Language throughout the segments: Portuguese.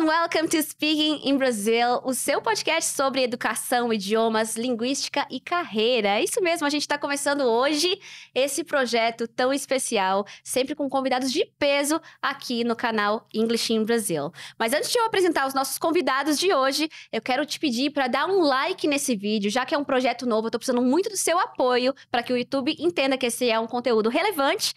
welcome to Speaking in Brazil, o seu podcast sobre educação, idiomas, linguística e carreira. É isso mesmo, a gente está começando hoje esse projeto tão especial, sempre com convidados de peso aqui no canal English in Brazil. Mas antes de eu apresentar os nossos convidados de hoje, eu quero te pedir para dar um like nesse vídeo, já que é um projeto novo, eu estou precisando muito do seu apoio para que o YouTube entenda que esse é um conteúdo relevante.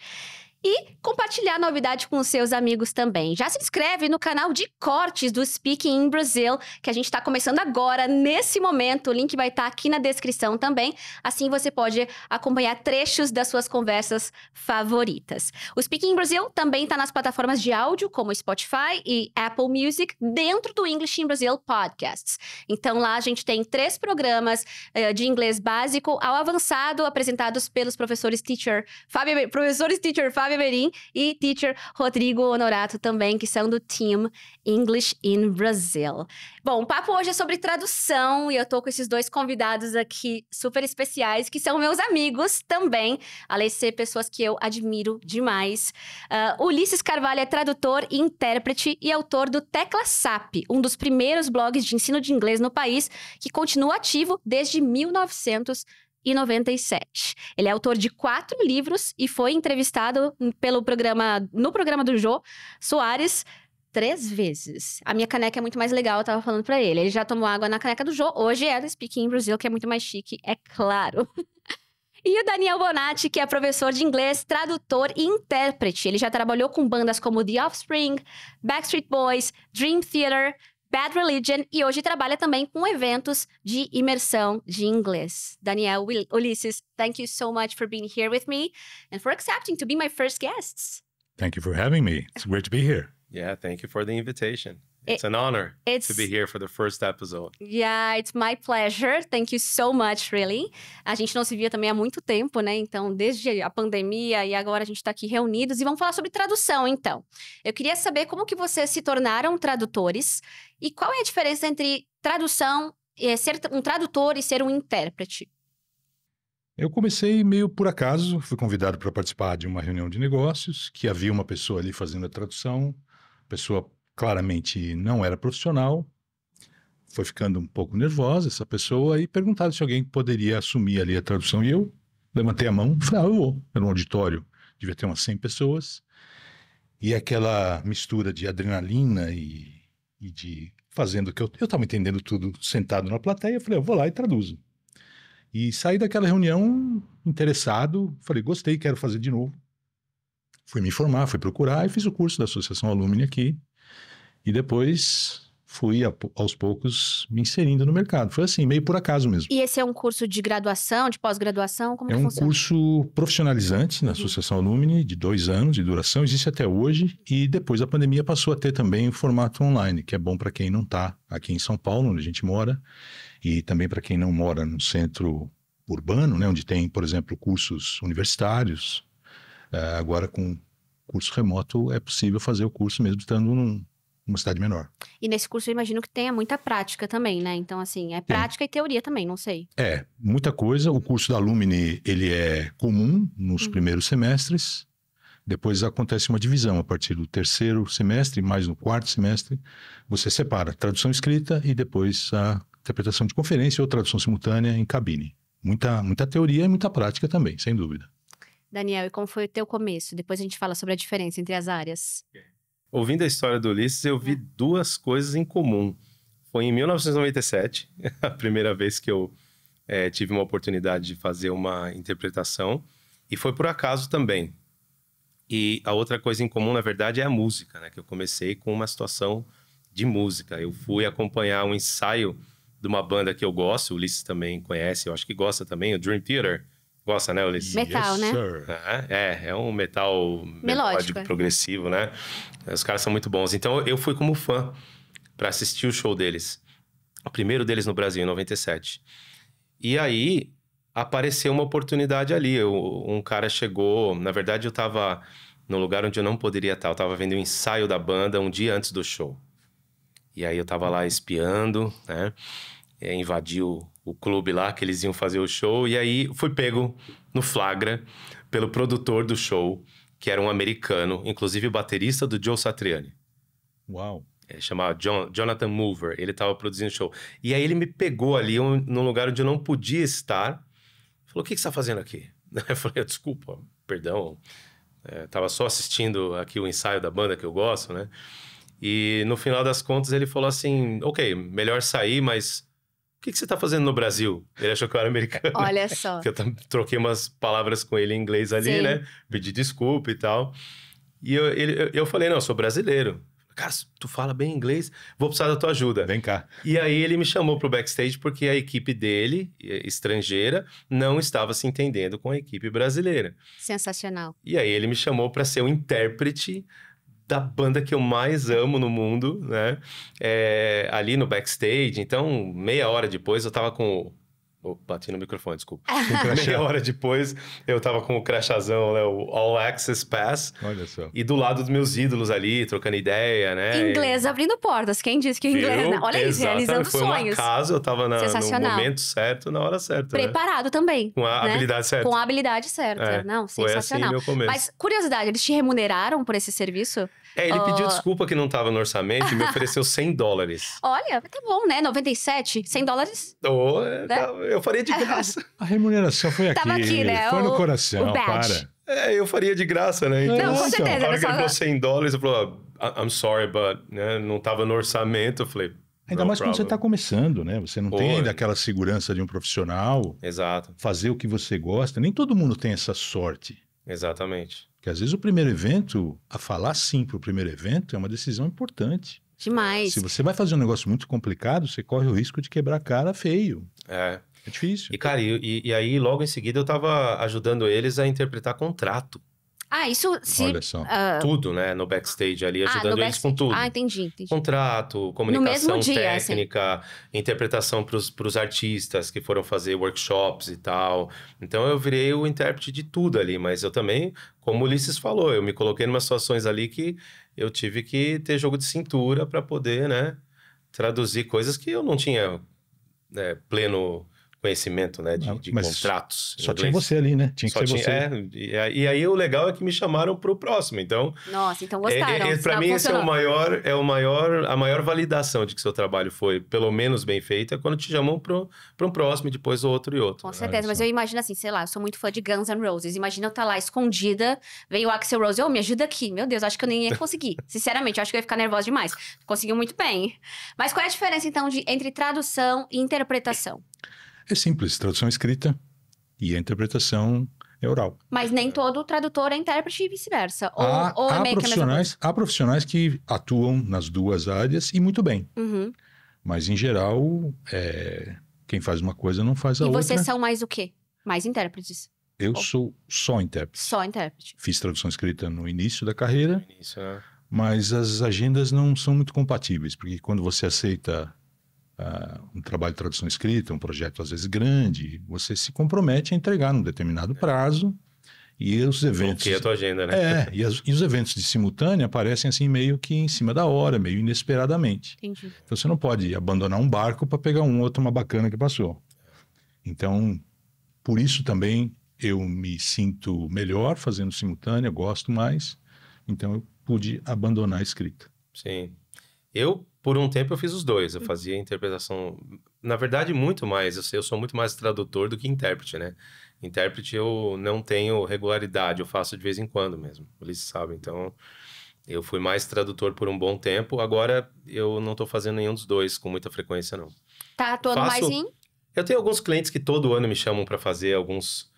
E compartilhar a novidade com os seus amigos também. Já se inscreve no canal de cortes do Speaking in Brazil, que a gente está começando agora, nesse momento. O link vai estar aqui na descrição também. Assim você pode acompanhar trechos das suas conversas favoritas. O Speaking in Brazil também está nas plataformas de áudio, como Spotify e Apple Music, dentro do English in Brazil Podcasts. Então lá a gente tem 3 programas de inglês básico ao avançado, apresentados pelos professores teacher Fábio Berim e teacher Rodrigo Honorato também, que são do Team English in Brazil. Bom, o papo hoje é sobre tradução e eu tô com esses 2 convidados aqui super especiais, que são meus amigos também, além de ser pessoas que eu admiro demais. Ulisses Carvalho é tradutor e intérprete e autor do Tecla SAP, um dos primeiros blogs de ensino de inglês no país, que continua ativo desde 1997. Ele é autor de 4 livros e foi entrevistado no programa do Jô Soares 3 vezes. A minha caneca é muito mais legal, eu tava falando pra ele. Ele já tomou água na caneca do Jô, hoje é do Speaking in Brazil, que é muito mais chique, é claro. E o Daniel Bonatti, que é professor de inglês, tradutor e intérprete. Ele já trabalhou com bandas como The Offspring, Backstreet Boys, Dream Theater, Bad Religion, e hoje trabalha também com eventos de imersão de inglês. Daniel, Ulisses, thank you so much for being here with me and for accepting to be my first guests. Thank you for having me. It's great to be here. Yeah, thank you for the invitation. It's an honor to be here for the first episode. Yeah, it's my pleasure. Thank you so much, really. A gente não se via também há muito tempo, né? Então, desde a pandemia e agora a gente tá aqui reunidos. E vamos falar sobre tradução, então. Eu queria saber como que vocês se tornaram tradutores e qual é a diferença entre tradução, ser um tradutor e ser um intérprete. Eu comecei meio por acaso, fui convidado para participar de uma reunião de negócios, que havia uma pessoa ali fazendo a tradução, pessoa claramente não era profissional, foi ficando um pouco nervosa essa pessoa e perguntaram se alguém poderia assumir ali a tradução. E eu levantei a mão e falei, eu vou. Era um auditório, devia ter umas 100 pessoas. E aquela mistura de adrenalina e de fazendo o que eu estava entendendo tudo sentado na plateia, eu falei, eu vou lá e traduzo. E saí daquela reunião interessado, falei, gostei, quero fazer de novo. Fui me informar, fui procurar e fiz o curso da Associação Alumni aqui. E depois fui, aos poucos, me inserindo no mercado. Foi assim, meio por acaso mesmo. E esse é um curso de graduação, de pós-graduação? Como que funciona? É um curso profissionalizante na Associação Alumni, de 2 anos de duração, existe até hoje. E depois da pandemia passou a ter também o formato online, que é bom para quem não está aqui em São Paulo, onde a gente mora. E também para quem não mora no centro urbano, né, onde tem, por exemplo, cursos universitários. Agora, com curso remoto, é possível fazer o curso mesmo estando numa cidade menor. E nesse curso eu imagino que tenha muita prática também, né? Então, assim, é prática e teoria também, não sei. É, muita coisa. O curso da Alumni, ele é comum nos primeiros semestres. Depois acontece uma divisão a partir do 3º semestre, mais no 4º semestre. Você separa tradução escrita e depois a interpretação de conferência ou tradução simultânea em cabine. Muita teoria e muita prática também, sem dúvida. Daniel, e como foi o teu começo? Depois a gente fala sobre a diferença entre as áreas. Ouvindo a história do Ulisses, eu vi 2 coisas em comum. Foi em 1997, a primeira vez que eu tive uma oportunidade de fazer uma interpretação. E foi por acaso também. E a outra coisa em comum, na verdade, é a música, né? Que eu comecei com uma situação de música. Eu fui acompanhar um ensaio de uma banda que eu gosto, o Ulisses também conhece, eu acho que gosta também, o Dream Theater. Gosta, né, Ulisses? Metal, Yes, né? Sir. É um metal melódico, progressivo, né? Os caras são muito bons. Então, eu fui como fã para assistir o show deles. O primeiro deles no Brasil, em 97. E aí, apareceu uma oportunidade ali. Um cara chegou... Na verdade, eu tava num lugar onde eu não poderia estar. Eu tava vendo o ensaio da banda um dia antes do show. E aí, eu tava lá espiando, né? Invadi o clube lá, que eles iam fazer o show. E aí, fui pego no flagra pelo produtor do show, que era um americano, inclusive o baterista do Joe Satriani. Uau! chamava Jonathan Mover. Ele estava produzindo o show. E aí ele me pegou ali num lugar onde eu não podia estar. Falou, o que você está fazendo aqui? Eu falei, desculpa, perdão. Tava só assistindo aqui o ensaio da banda que eu gosto, né? E no final das contas ele falou assim, ok, melhor sair, mas o que você tá fazendo no Brasil? Ele achou que eu era americano. Olha só. Porque eu troquei umas palavras com ele em inglês ali, Sim. né? Pedi desculpa e tal. E eu falei, não, eu sou brasileiro. Cara, tu fala bem inglês, vou precisar da tua ajuda. Vem cá. E aí ele me chamou pro backstage porque a equipe dele, estrangeira, não estava se entendendo com a equipe brasileira. Sensacional. E aí ele me chamou para ser o intérprete da banda que eu mais amo no mundo, né? Ali no backstage. Então, meia hora depois eu tava com... bati no microfone, desculpa. Meia hora depois, eu tava com o crachazão, né? O All Access Pass. Olha só. E do lado dos meus ídolos ali, trocando ideia, né? Inglês abrindo portas. Quem disse que o inglês... Né? Olha isso, realizando Foi sonhos. Foi um acaso, eu tava no momento certo, na hora certa. Preparado, né? Também. Com a habilidade certa. Com a habilidade certa. Não, sensacional. Foi assim meu começo. Mas, curiosidade, eles te remuneraram por esse serviço? Ele pediu desculpa que não tava no orçamento e me ofereceu $100. Olha, tá bom, né? 97, $100. Né? Eu faria de graça. A remuneração foi aqui. Tava aqui, né? Foi no coração, para. Eu faria de graça, né? Então, com certeza. Na hora que ele falou $100, eu falei, I'm sorry, but né? Não tava no orçamento. Eu falei, ainda mais quando você está começando, né? Você não tem ainda aquela segurança de um profissional. Exato. Fazer o que você gosta. Nem todo mundo tem essa sorte. Exatamente. Porque às vezes o primeiro evento, a falar sim para o primeiro evento é uma decisão importante. Demais. Se você vai fazer um negócio muito complicado, você corre o risco de quebrar a cara feio. É difícil. E, cara, e aí logo em seguida eu tava ajudando eles a interpretar contrato. Isso sim. Olha só. Tudo, né? No backstage ali, ajudando eles com tudo. Entendi. Contrato, comunicação técnica, interpretação pros artistas que foram fazer workshops e tal. Então, eu virei o intérprete de tudo ali. Mas eu também, como o Ulisses falou, eu me coloquei em umas situações ali que eu tive que ter jogo de cintura para poder, né? Traduzir coisas que eu não tinha pleno... conhecimento, né, de contratos. Só tinha você ali, né? Tinha que ser você. E aí o legal é que me chamaram pro próximo, então... Nossa, então gostaram. Para mim, esse é a maior validação de que seu trabalho foi, pelo menos, bem feito, é quando te chamam para um próximo, e depois outro e outro. Com certeza, mas eu imagino assim, sei lá, eu sou muito fã de Guns N' Roses. Imagina eu estar lá escondida, veio o Axl Rose, me ajuda aqui. Meu Deus, acho que eu nem ia conseguir. Sinceramente, eu acho que eu ia ficar nervosa demais. Conseguiu muito bem. Mas qual é a diferença, então, entre tradução e interpretação? É simples, tradução escrita e a interpretação é oral. Mas nem todo tradutor é intérprete e vice-versa. Ou é meio que a mesma coisa? Há profissionais que atuam nas duas áreas e muito bem. Uhum. Mas, em geral, quem faz uma coisa não faz a outra. E vocês são mais o quê? Mais intérpretes? Eu sou só intérprete. Só intérprete. Fiz tradução escrita no início da carreira, né? Mas as agendas não são muito compatíveis, porque quando você aceita... um trabalho de tradução escrita, um projeto às vezes grande, você se compromete a entregar num determinado prazo e os eventos... Bloqueia a tua agenda, né? E os eventos de simultânea aparecem assim meio que em cima da hora, meio inesperadamente. Entendi. Então você não pode abandonar um barco para pegar uma bacana que passou. Então, por isso também eu me sinto melhor fazendo simultânea, gosto mais, então eu pude abandonar a escrita. Sim. Por um tempo eu fiz os dois, eu fazia interpretação, na verdade muito mais, eu sou muito mais tradutor do que intérprete, né? Intérprete eu não tenho regularidade, eu faço de vez em quando mesmo, eles sabem, então eu fui mais tradutor por um bom tempo, agora eu não tô fazendo nenhum dos dois com muita frequência não. Tá atuando mais em? Eu tenho alguns clientes que todo ano me chamam para fazer alguns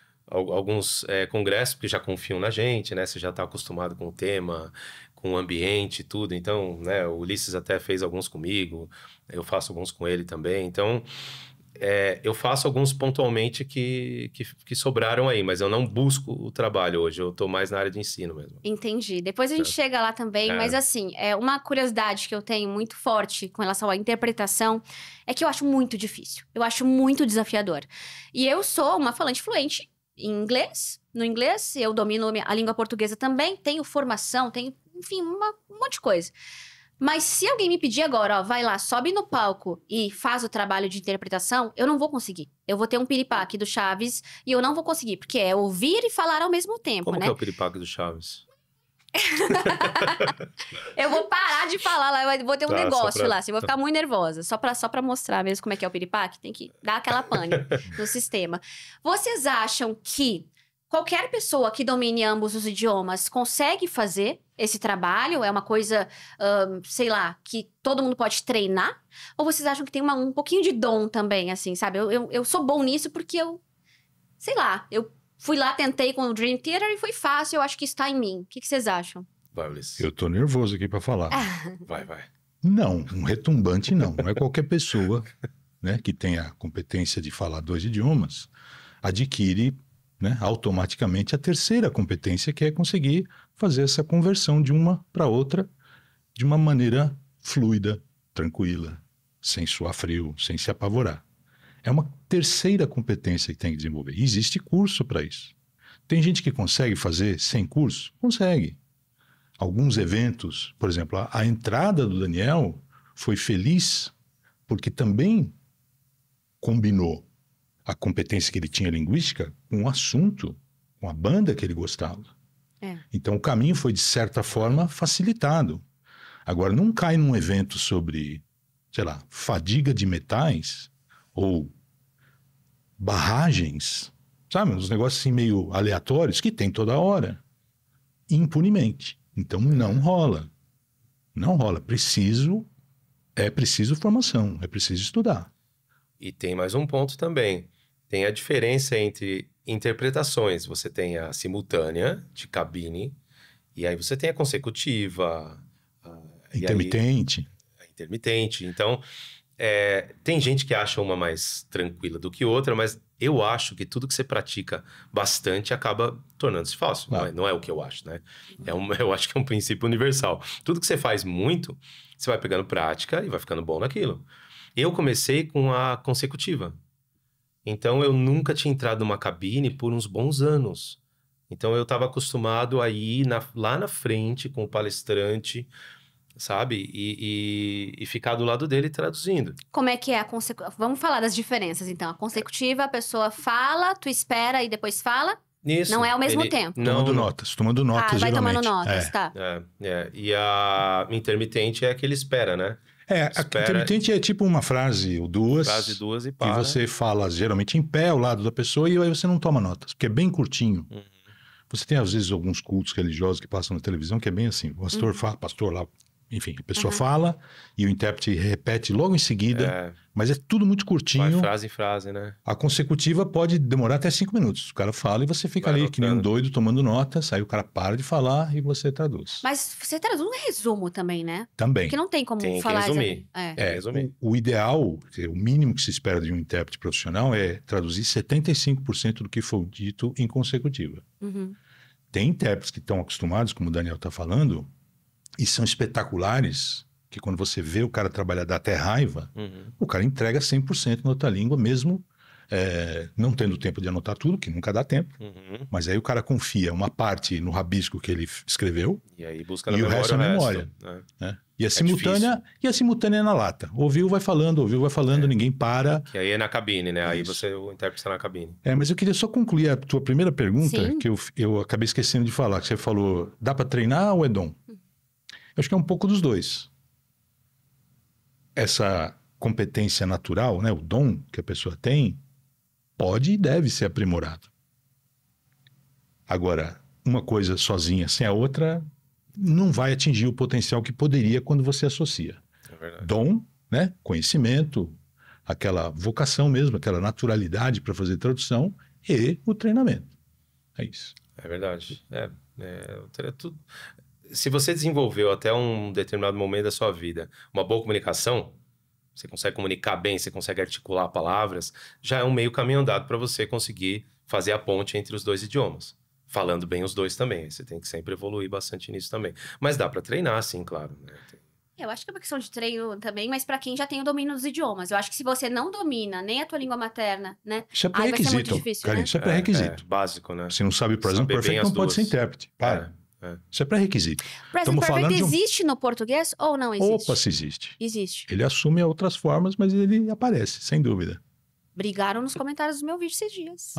congressos, porque já confiam na gente, né? Você já tá acostumado com o tema, com o ambiente e tudo. Então, né, o Ulisses até fez alguns comigo, eu faço alguns com ele também. Então, eu faço alguns pontualmente que sobraram aí, mas eu não busco o trabalho hoje, eu tô mais na área de ensino mesmo. Entendi. Depois a gente chega lá também, mas assim, uma curiosidade que eu tenho muito forte com relação à interpretação é que eu acho muito difícil, eu acho muito desafiador. E eu sou uma falante fluente em inglês, no inglês, eu domino a língua portuguesa também, tenho formação, tenho, enfim, um monte de coisa. Mas se alguém me pedir agora, vai lá, sobe no palco e faz o trabalho de interpretação, eu não vou conseguir. Eu vou ter um piripaque do Chaves e eu não vou conseguir, porque é ouvir e falar ao mesmo tempo, Como né? que é o piripaque do Chaves? Eu vou parar de falar lá, eu vou ter um negócio lá, assim, vou ficar muito nervosa. Só pra mostrar mesmo como é que é o piripaque, tem que dar aquela pane no sistema. Vocês acham que qualquer pessoa que domine ambos os idiomas consegue fazer esse trabalho? É uma coisa, sei lá, que todo mundo pode treinar? Ou vocês acham que tem um pouquinho de dom também, assim, sabe? Eu sou bom nisso porque sei lá, eu fui lá, tentei com o Dream Theater e foi fácil, eu acho que está em mim. O que vocês acham? Vai, Ulisses. Eu tô nervoso aqui para falar. Vai. Não, um retumbante não. Não é qualquer pessoa, né, que tenha a competência de falar 2 idiomas, adquire, né, automaticamente a terceira competência, que é conseguir fazer essa conversão de uma para outra de uma maneira fluida, tranquila, sem suar frio, sem se apavorar. É uma terceira competência que tem que desenvolver. E existe curso para isso. Tem gente que consegue fazer sem curso? Consegue. Alguns eventos, por exemplo, a entrada do Daniel foi feliz porque também combinou a competência que ele tinha linguística com o assunto, com a banda que ele gostava. Então o caminho foi, de certa forma, facilitado. Agora, não cai num evento sobre, sei lá, fadiga de metais ou barragens, sabe? Uns negócios assim meio aleatórios que tem toda hora, impunemente. Então não rola. Não rola. É preciso formação, é preciso estudar. E tem mais um ponto também. Tem a diferença entre interpretações. Você tem a simultânea, de cabine, e aí você tem a consecutiva. Intermitente. A intermitente. Então, tem gente que acha uma mais tranquila do que outra, mas eu acho que tudo que você pratica bastante acaba tornando-se fácil. Não é o que eu acho, né? Eu acho que é um princípio universal. Tudo que você faz muito, você vai pegando prática e vai ficando bom naquilo. Eu comecei com a consecutiva. Então, eu nunca tinha entrado numa cabine por uns bons anos. Então, eu estava acostumado a ir lá na frente com o palestrante, sabe? E ficar do lado dele traduzindo. Como é que é a consecutiva? Vamos falar das diferenças, então. A consecutiva, a pessoa fala, tu espera e depois fala? Isso. Não é ao mesmo tempo. Tomando notas, vai geralmente. tomando notas, tá. E a intermitente é a que ele espera, né? A intermitente é tipo uma frase ou duas. Frase duas e para. E você fala geralmente em pé ao lado da pessoa e aí você não toma notas, porque é bem curtinho. Você tem às vezes alguns cultos religiosos que passam na televisão que é bem assim. O pastor fala, pastor lá, enfim, a pessoa fala e o intérprete repete logo em seguida, mas é tudo muito curtinho. Vai frase em frase, né? A consecutiva pode demorar até 5 minutos. O cara fala e você fica ali que nem um doido tomando notas, aí o cara para de falar e você traduz. Mas você traduz um resumo também, né? Também. Porque não tem como falar... Resumir. Resumir. O ideal, o mínimo que se espera de um intérprete profissional é traduzir 75% do que foi dito em consecutiva. Tem intérpretes que estão acostumados, como o Daniel está falando, e são espetaculares, que quando você vê o cara trabalhar dá até raiva, o cara entrega 100% na outra língua, mesmo não tendo tempo de anotar tudo, que nunca dá tempo. Mas aí o cara confia uma parte no rabisco que ele escreveu e aí busca na e o resto na memória. Né? E a simultânea é na lata. Ouviu, vai falando, ninguém para. Que aí é na cabine, né? Aí o intérprete está na cabine. Mas eu queria só concluir a tua primeira pergunta, que eu acabei esquecendo de falar, que você falou, dá para treinar ou é dom? Eu acho que é um pouco dos dois. Essa competência natural, né, o dom que a pessoa tem, pode e deve ser aprimorado. Agora, uma coisa sozinha sem a outra não vai atingir o potencial que poderia quando você associa. É verdade. Dom, né, conhecimento, aquela vocação mesmo, aquela naturalidade para fazer tradução e o treinamento. É isso. É verdade. Tudo... Se você desenvolveu até um determinado momento da sua vida uma boa comunicação, você consegue comunicar bem, você consegue articular palavras, já é um meio caminho andado para você conseguir fazer a ponte entre os dois idiomas. Falando bem os dois também. Você tem que sempre evoluir bastante nisso também. Mas dá para treinar, sim, claro. Né? Eu acho que é uma questão de treino também, mas para quem já tem o domínio dos idiomas. Eu acho que se você não domina nem a tua língua materna, né? Isso é pré-requisito. Vai ser muito difícil, Carinho, né? isso é pré-requisito. Básico, né? Se não sabe present perfect, não pode ser intérprete. Isso é pré-requisito. Present perfect existe no português ou não existe? Opa, se existe. Existe. Ele assume outras formas, mas ele aparece, sem dúvida. Brigaram nos comentários do meu vídeo esses dias.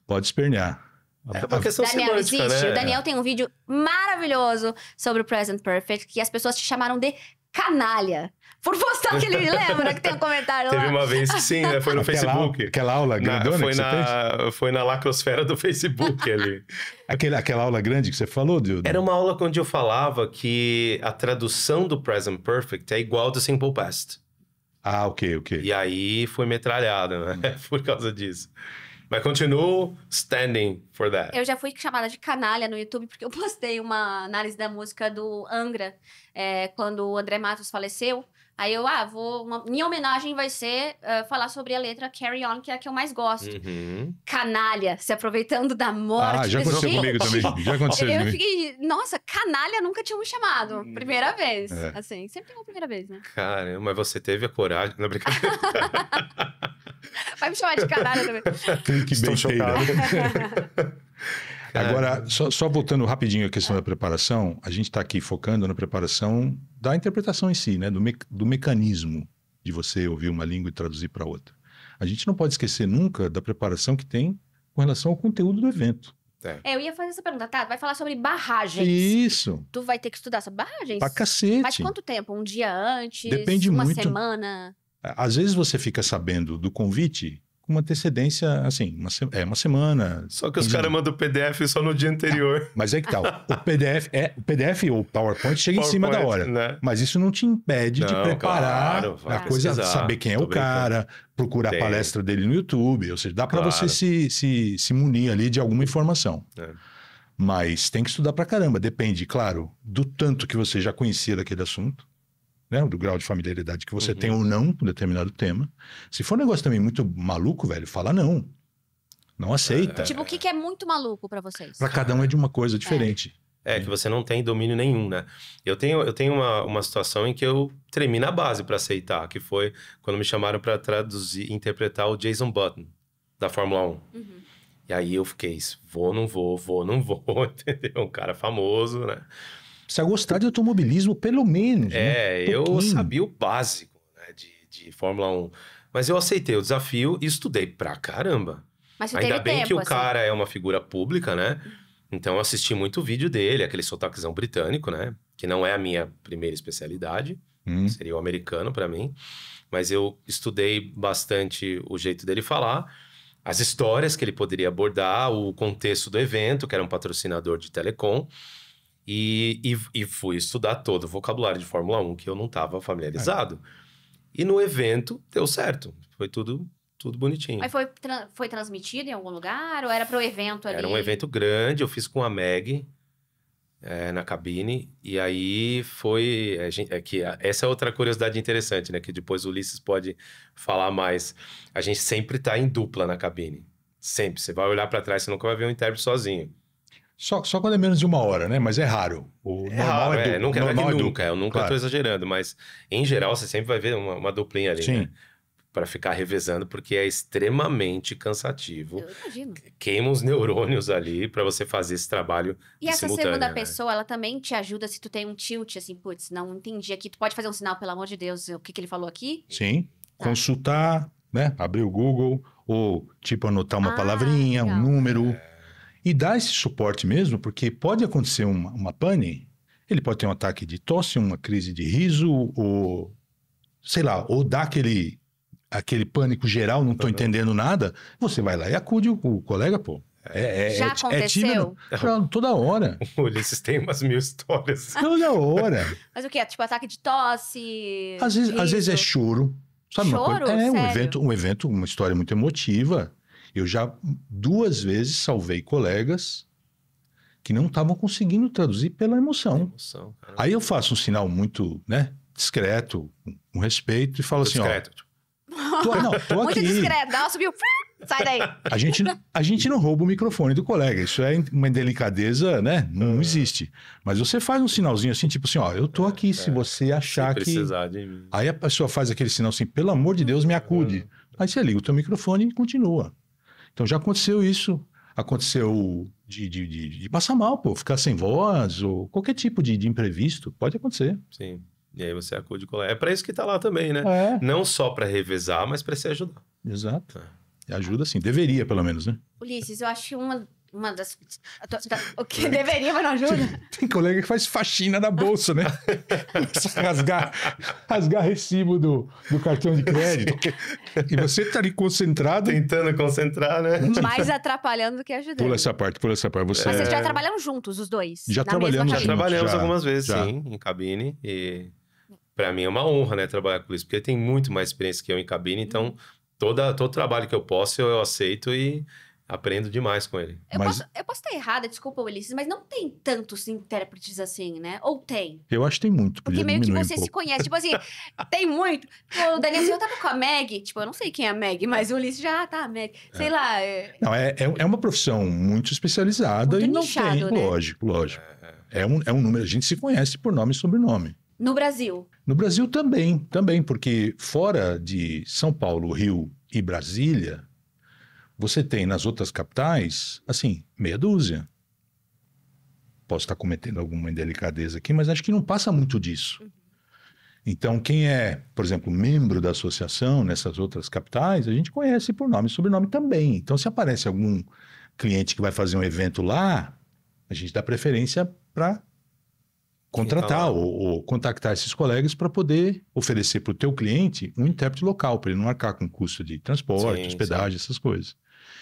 Pode espernear. É uma questão Daniel semântica, existe. né? O Daniel tem um vídeo maravilhoso sobre o Present Perfect que as pessoas te chamaram de canalha. Por postar aquele... Lembra que tem um comentário lá? Teve uma vez que sim, né? Foi no Facebook. Aquela aula grandona que você fez? Foi na lacrosfera do Facebook ali. Aquela aula grande que você falou, Dildo? Era uma aula onde eu falava que a tradução do Present Perfect é igual do Simple Past. Ah, ok. E aí foi metralhada, né? Por causa disso. Mas continuo standing for that. Eu já fui chamada de canalha no YouTube porque eu postei uma análise da música do Angra, quando o André Matos faleceu. Aí eu, minha homenagem vai ser falar sobre a letra Carry On, que é a que eu mais gosto. Uhum. Canalha, se aproveitando da morte. Já aconteceu comigo também. Já aconteceu Eu fiquei, nossa, canalha, nunca tinham me chamado. Primeira vez. Assim, sempre tem uma primeira vez, né? Caramba, mas você teve a coragem. Não é brincadeira. Vai me chamar de canalha também. Estou chocado. Agora, só voltando rapidinho à questão da preparação, a gente está aqui focando na preparação da interpretação em si, né? Do mecanismo de você ouvir uma língua e traduzir para outra. A gente não pode esquecer nunca da preparação que tem com relação ao conteúdo do evento. Eu ia fazer essa pergunta, tá? Vai falar sobre barragens. Isso. Tu vai ter que estudar sobre barragens? Pra cacete. Mas quanto tempo? Um dia antes? Depende uma muito. Semana? Às vezes você fica sabendo do convite com uma antecedência, assim, uma semana. Só que os caras mandam o PDF só no dia anterior. Mas é que tal? O PDF ou o PowerPoint chega em cima da hora. Né? Mas isso não te impede de preparar a coisa, pesquisar, saber quem é o cara, procurar a palestra dele no YouTube. Ou seja, dá para você se munir ali de alguma informação. Mas tem que estudar pra caramba. Depende, claro, do tanto que você já conhecia daquele assunto. Né, do grau de familiaridade que você tem ou não com determinado tema. Se for um negócio também muito maluco, velho, fala não. Não aceita. Tipo, o que é muito maluco pra vocês? Pra cada um é de uma coisa diferente. Que você não tem domínio nenhum, né? Eu tenho uma situação em que eu tremi na base pra aceitar, que foi quando me chamaram pra traduzir, interpretar o Jason Button, da Fórmula 1. E aí eu fiquei, vou, não vou, entendeu? Um cara famoso, né? Precisa gostar de automobilismo, pelo menos. Né? Eu sabia o básico, né, de Fórmula 1. Mas eu aceitei o desafio e estudei pra caramba. Mas ainda bem tempo, que o cara é uma figura pública, né? Então eu assisti muito vídeo dele, aquele sotaquezão britânico, né? Que não é a minha primeira especialidade. Seria o americano pra mim. Mas eu estudei bastante o jeito dele falar, as histórias que ele poderia abordar, o contexto do evento, que era um patrocinador de telecom. E fui estudar todo o vocabulário de Fórmula 1 que eu não estava familiarizado. E no evento deu certo. Foi tudo bonitinho. Mas foi transmitido em algum lugar? Ou era pro evento ali? Era um evento grande, eu fiz com a Meg na cabine. E aí foi... essa é outra curiosidade interessante, né? Que depois o Ulisses pode falar mais. A gente sempre tá em dupla na cabine. Sempre. Você vai olhar para trás, você nunca vai ver um intérprete sozinho. Só quando é menos de uma hora, né? Mas é raro. O normal raro, nunca. Eu nunca tô exagerando, mas em geral você sempre vai ver uma duplinha ali, né? Para ficar revezando, porque é extremamente cansativo. Eu imagino. Queima os neurônios ali para você fazer esse trabalho E essa simultâneo, segunda né? pessoa, ela também te ajuda se tu tem um tilt, assim, putz, não entendi aqui. Tu pode fazer um sinal, pelo amor de Deus, o que ele falou aqui? Sim. Consultar, né? Abrir o Google, ou tipo anotar uma palavrinha, legal. um número. E dar esse suporte mesmo, porque pode acontecer uma pane, ele pode ter um ataque de tosse, uma crise de riso, ou sei lá, ou dar aquele pânico geral, não tô entendendo nada, você vai lá e acude o colega, pô. Já aconteceu? Toda hora. O Ulisses tem umas 1000 histórias. Toda hora. Mas o quê? Tipo, ataque de tosse? Às vezes é choro. Sabe Choro? uma coisa? Sério? Um evento, uma história muito emotiva. Eu já 2 vezes salvei colegas que não estavam conseguindo traduzir pela emoção. Aí eu faço um sinal muito, né, discreto, com respeito, e falo assim, discreto. Tô muito aqui. discreto, dá uma subiu, sai daí. A gente não rouba o microfone do colega, isso é uma delicadeza, né, não existe. Mas você faz um sinalzinho assim, tipo assim, eu tô aqui, se você achar que... precisar de mim. Aí a pessoa faz aquele sinal assim, pelo amor de Deus, me acude. Aí você liga o teu microfone e continua. Então já aconteceu isso, aconteceu de passar mal, pô, ficar sem voz, ou qualquer tipo de imprevisto, pode acontecer. Sim, e aí você acude o colega. É pra isso que tá lá também, né? Não só pra revezar, mas pra se ajudar. Exato. Ajuda sim, deveria pelo menos, né? Ulisses, eu acho que uma Uma das... O que deveria, mas não ajuda. Tem colega que faz faxina na bolsa, né? rasgar recibo do cartão de crédito. E você tá ali concentrado. Tentando concentrar, né? Mais atrapalhando do que ajudando. Pula essa parte. Você... Mas vocês já trabalham juntos, os dois? Já trabalhamos juntos. Já trabalhamos algumas vezes, sim, em cabine. E pra mim é uma honra, né, trabalhar com isso. Porque ele tem muito mais experiência que eu em cabine. Então, todo trabalho que eu posso, eu aceito e... aprendo demais com ele. Eu posso estar errada, desculpa, Ulisses, mas não tem tantos intérpretes assim, né? Ou tem? Eu acho que tem muito. Porque meio que você se conhece. Tipo assim, tem muito. O Daniel Silva tava com a Meg. Tipo, eu não sei quem é a Meg, mas o Ulisses já tá, a Meg. Sei lá. Não, é uma profissão muito especializada muito e não nichado, tem. né? Lógico. É um número. A gente se conhece por nome e sobrenome. No Brasil? No Brasil também, porque fora de São Paulo, Rio e Brasília, você tem nas outras capitais, assim, meia dúzia. Posso estar cometendo alguma indelicadeza aqui, mas acho que não passa muito disso. Então, quem é, por exemplo, membro da associação nessas outras capitais, a gente conhece por nome e sobrenome também. Então, se aparece algum cliente que vai fazer um evento lá, a gente dá preferência para contratar ou contactar esses colegas para poder oferecer para o teu cliente um intérprete local, para ele não arcar com custo de transporte, hospedagem, essas coisas.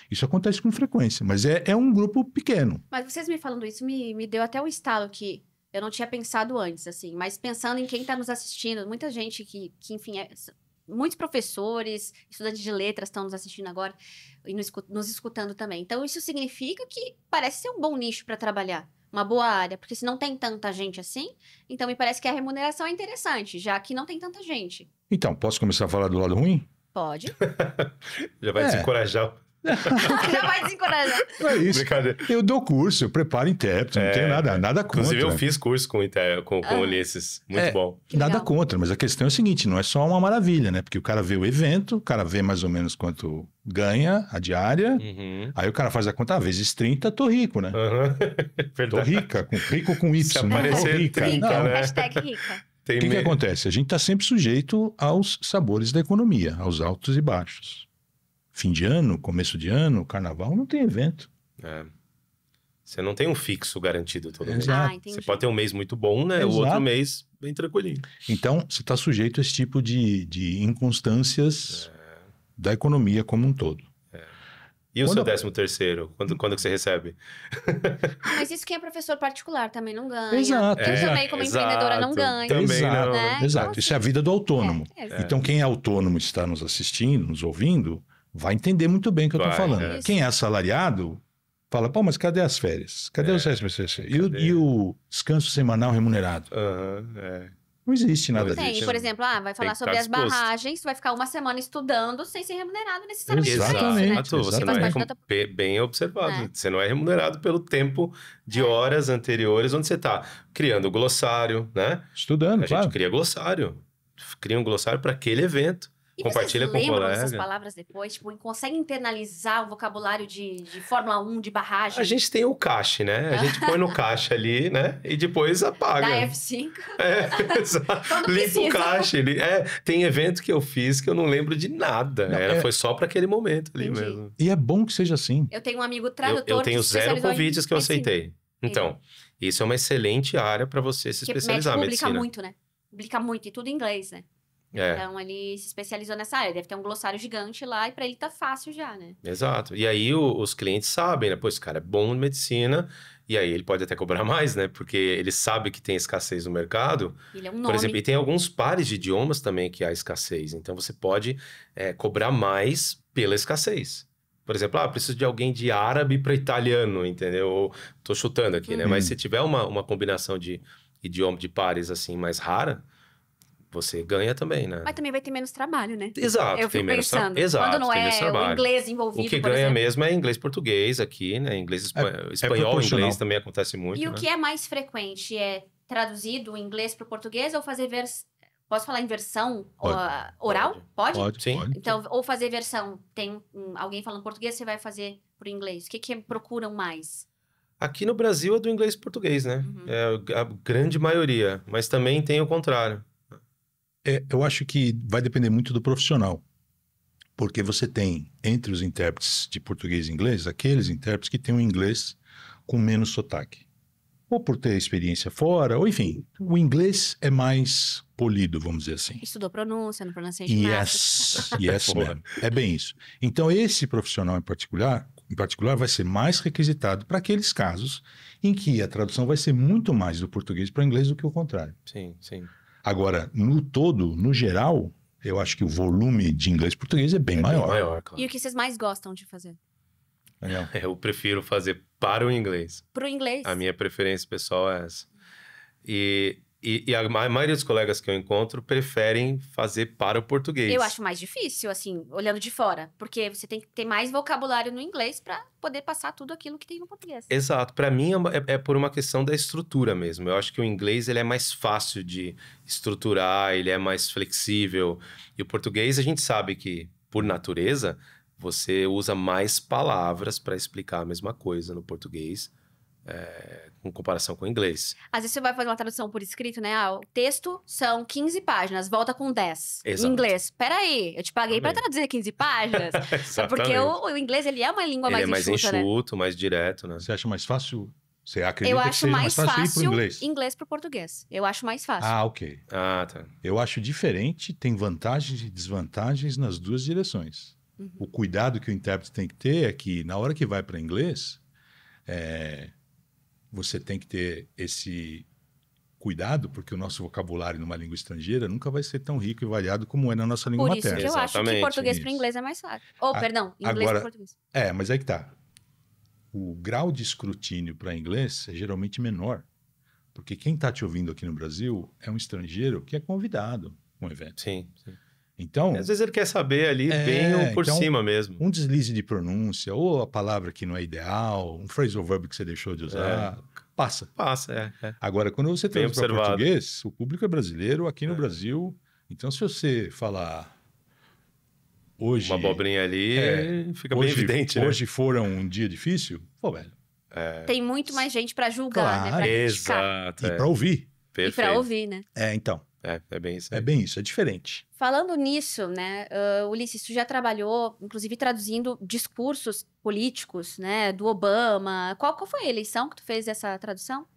Isso acontece com frequência, mas é um grupo pequeno. Mas vocês me falando isso me deu até um estalo que eu não tinha pensado antes, assim. Mas pensando em quem está nos assistindo, muita gente que enfim, muitos professores, estudantes de letras estão nos assistindo agora e nos escutando também. Então, isso significa que parece ser um bom nicho para trabalhar. Uma boa área, porque se não tem tanta gente assim, então me parece que a remuneração é interessante, já que não tem tanta gente. Então, posso começar a falar do lado ruim? Pode. Já vai desencorajar. Já vai desencorajar. É isso. Eu dou curso, eu preparo intérprete, não tenho nada contra. Inclusive, eu fiz curso com Ulisses. Muito bom. Nada contra, mas a questão é o seguinte, não é só uma maravilha, né? Porque o cara vê o evento, o cara vê mais ou menos quanto ganha a diária, aí o cara faz a conta, vezes 30, tô rico, né? Tô rica, rico com Y. Se aparecer rica. 30, né? Hashtag rica. O que acontece? A gente está sempre sujeito aos sabores da economia, aos altos e baixos. Fim de ano, começo de ano, carnaval, não tem evento. Você não tem um fixo garantido todo mês. Você pode ter um mês muito bom, né? O outro mês bem tranquilinho. Então, você está sujeito a esse tipo de inconstâncias da economia como um todo. E o seu 13º? Quando que você recebe? Mas isso quem é professor particular também não ganha. Exato. Eu também, como empreendedora, não ganho. Também não. Né? Exato. Então, isso é a vida do autônomo. Então, quem é autônomo e está nos assistindo, nos ouvindo, vai entender muito bem o que eu estou falando. Quem é assalariado, fala, pô, mas cadê as férias? Cadê os SPCC? E o descanso semanal remunerado? Não existe nada disso. Tem, por exemplo, vai falar sobre as barragens, vai ficar uma semana estudando sem ser remunerado necessariamente. Exatamente. Né? Você não é bem observado. Você não é remunerado pelo tempo de horas anteriores onde você está criando o glossário, né? Estudando, A gente cria glossário. Cria um glossário para aquele evento. E compartilha vocês com o colega. Essas palavras depois? Tipo, consegue internalizar o vocabulário de Fórmula 1, de barragem? A gente tem o cache, né? A gente põe no caixa ali, né? E depois apaga. Da F5. Exato. Limpa o caixa. Tem evento que eu fiz que eu não lembro de nada. Foi só para aquele momento ali mesmo. E é bom que seja assim. Eu tenho um amigo tradutor eu tenho 0 convites que eu aceitei. Então, isso é uma excelente área para você se especializar em medicina. Publica muito, né? Publica muito, e tudo em inglês, né? Então, ele se especializou nessa área. Deve ter um glossário gigante lá e para ele tá fácil já, né? Exato. E aí, os clientes sabem, né? Pô, esse cara é bom em medicina. E aí, ele pode até cobrar mais, né? Porque ele sabe que tem escassez no mercado. Ele é um nome. Por exemplo, e tem alguns pares de idiomas também que há escassez. Então, você pode cobrar mais pela escassez. Por exemplo, preciso de alguém de árabe para italiano, entendeu? Ou, tô chutando aqui, né? Mas se tiver uma combinação de idioma de pares, assim, mais rara, você ganha também, né? Mas também vai ter menos trabalho, né? Exato. Eu fico pensando. Exato, quando não é o inglês envolvido, o que ganha mesmo é inglês português aqui, né? Inglês espanhol, inglês também acontece muito. E o que é mais frequente é traduzido o inglês para o português ou fazer Posso falar em versão oral? Pode? Sim. Então, ou fazer versão, tem alguém falando português, você vai fazer para o inglês. O que procuram mais? Aqui no Brasil é do inglês e português, né? É a grande maioria, mas também tem o contrário. Eu acho que vai depender muito do profissional. Porque você tem, entre os intérpretes de português e inglês, aqueles intérpretes que têm um inglês com menos sotaque. Ou por ter experiência fora, ou enfim, o inglês é mais polido, vamos dizer assim. Estudou pronúncia, no pronunciation Yes, ma'am. É bem isso. Então, esse profissional em particular vai ser mais requisitado para aqueles casos em que a tradução vai ser muito mais do português para o inglês do que o contrário. Sim, sim. Agora, no todo, no geral, eu acho que o volume de inglês e português é bem maior. Bem maior, claro. E o que vocês mais gostam de fazer? Eu prefiro fazer para o inglês. Para o inglês? A minha preferência pessoal é essa. E a maioria dos colegas que eu encontro preferem fazer para o português. Eu acho mais difícil, assim, olhando de fora. Porque você tem que ter mais vocabulário no inglês para poder passar tudo aquilo que tem no português. Exato. Para mim é por uma questão da estrutura mesmo. Eu acho que o inglês ele é mais fácil de estruturar, ele é mais flexível. E o português a gente sabe que, por natureza, você usa mais palavras para explicar a mesma coisa no português. Com comparação com o inglês. Às vezes você vai fazer uma tradução por escrito, né? O texto são 15 páginas, volta com 10. Exato. Em inglês. Peraí, eu te paguei para traduzir 15 páginas. Porque o inglês, ele é uma língua mais enxuta, mais enxuto, mais direto, né? Você acha mais fácil? Você acredita que seja mais fácil ir para o inglês para o português. Eu acho mais fácil. Ah, ok. Ah, tá. Eu acho diferente, tem vantagens e desvantagens nas duas direções. Uhum. O cuidado que o intérprete tem que ter é que, na hora que vai para inglês, você tem que ter esse cuidado, porque o nosso vocabulário numa língua estrangeira nunca vai ser tão rico e variado como é na nossa língua materna. Por isso que eu acho que português para inglês é mais fácil. Perdão, inglês para português. Mas aí que tá. O grau de escrutínio para inglês é geralmente menor, porque quem está te ouvindo aqui no Brasil é um estrangeiro que é convidado a um evento. Sim, sim. Então, às vezes ele quer saber ali bem por cima mesmo. Um deslize de pronúncia, ou a palavra que não é ideal, um phrasal verb que você deixou de usar, passa. Passa. Agora, quando você traduz para português, o público é brasileiro aqui no Brasil. Então, se você falar hoje... Uma abobrinha ali, fica bem evidente, né? Hoje foram um dia difícil, pô, velho. Tem muito mais gente para julgar, né? Pra criticar. Exato. E para ouvir. Perfeito. E para ouvir, né? Então. É bem isso. É bem isso, é diferente. Falando nisso, né, Ulisses, tu já trabalhou, inclusive, traduzindo discursos políticos, né, do Obama. Qual foi a eleição que tu fez essa tradução?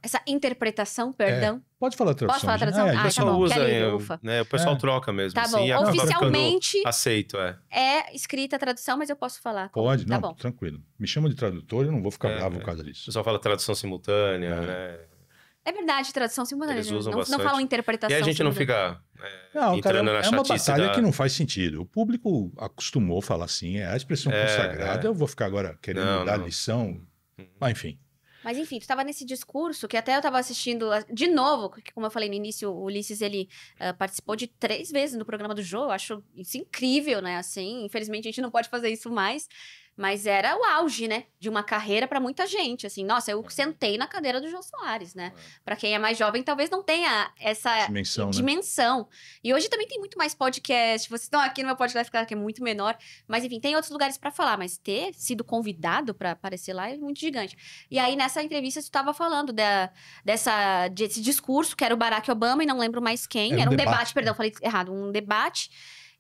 Essa interpretação, perdão. Pode falar tradução. Posso falar tradução? O pessoal tá bom. usa, ufa. Né, o pessoal troca mesmo. Tá bom, oficialmente aceito, é escrita a tradução, mas eu posso falar. Pode, tá não, bom. Tranquilo. Me chama de tradutor, eu não vou ficar bravo por causa disso. O pessoal fala tradução simultânea, né? É verdade, tradução simultânea. Eles usam não falam interpretação. E a gente não fica entrando na chatice. É uma batalha que não faz sentido. O público acostumou a falar assim, é a expressão consagrada. Eu vou ficar agora querendo dar lição. Mas, enfim. Mas, enfim, tu estava nesse discurso que até eu estava assistindo de novo, que, como eu falei no início, o Ulisses, ele participou de 3 vezes no programa do Jô. Eu acho isso incrível, né? Assim, infelizmente, a gente não pode fazer isso mais. Mas era o auge, né? De uma carreira para muita gente, assim. Nossa, eu sentei na cadeira do Jô Soares, né? Para quem é mais jovem, talvez não tenha essa dimensão. Né? E hoje também tem muito mais podcast. Vocês estão aqui no meu podcast, que é muito menor. Mas, enfim, tem outros lugares para falar. Mas ter sido convidado para aparecer lá é muito gigante. E aí, nessa entrevista, você estava falando desse discurso, que era o Barack Obama, e não lembro mais quem. Era um debate, perdão, falei errado. Um debate.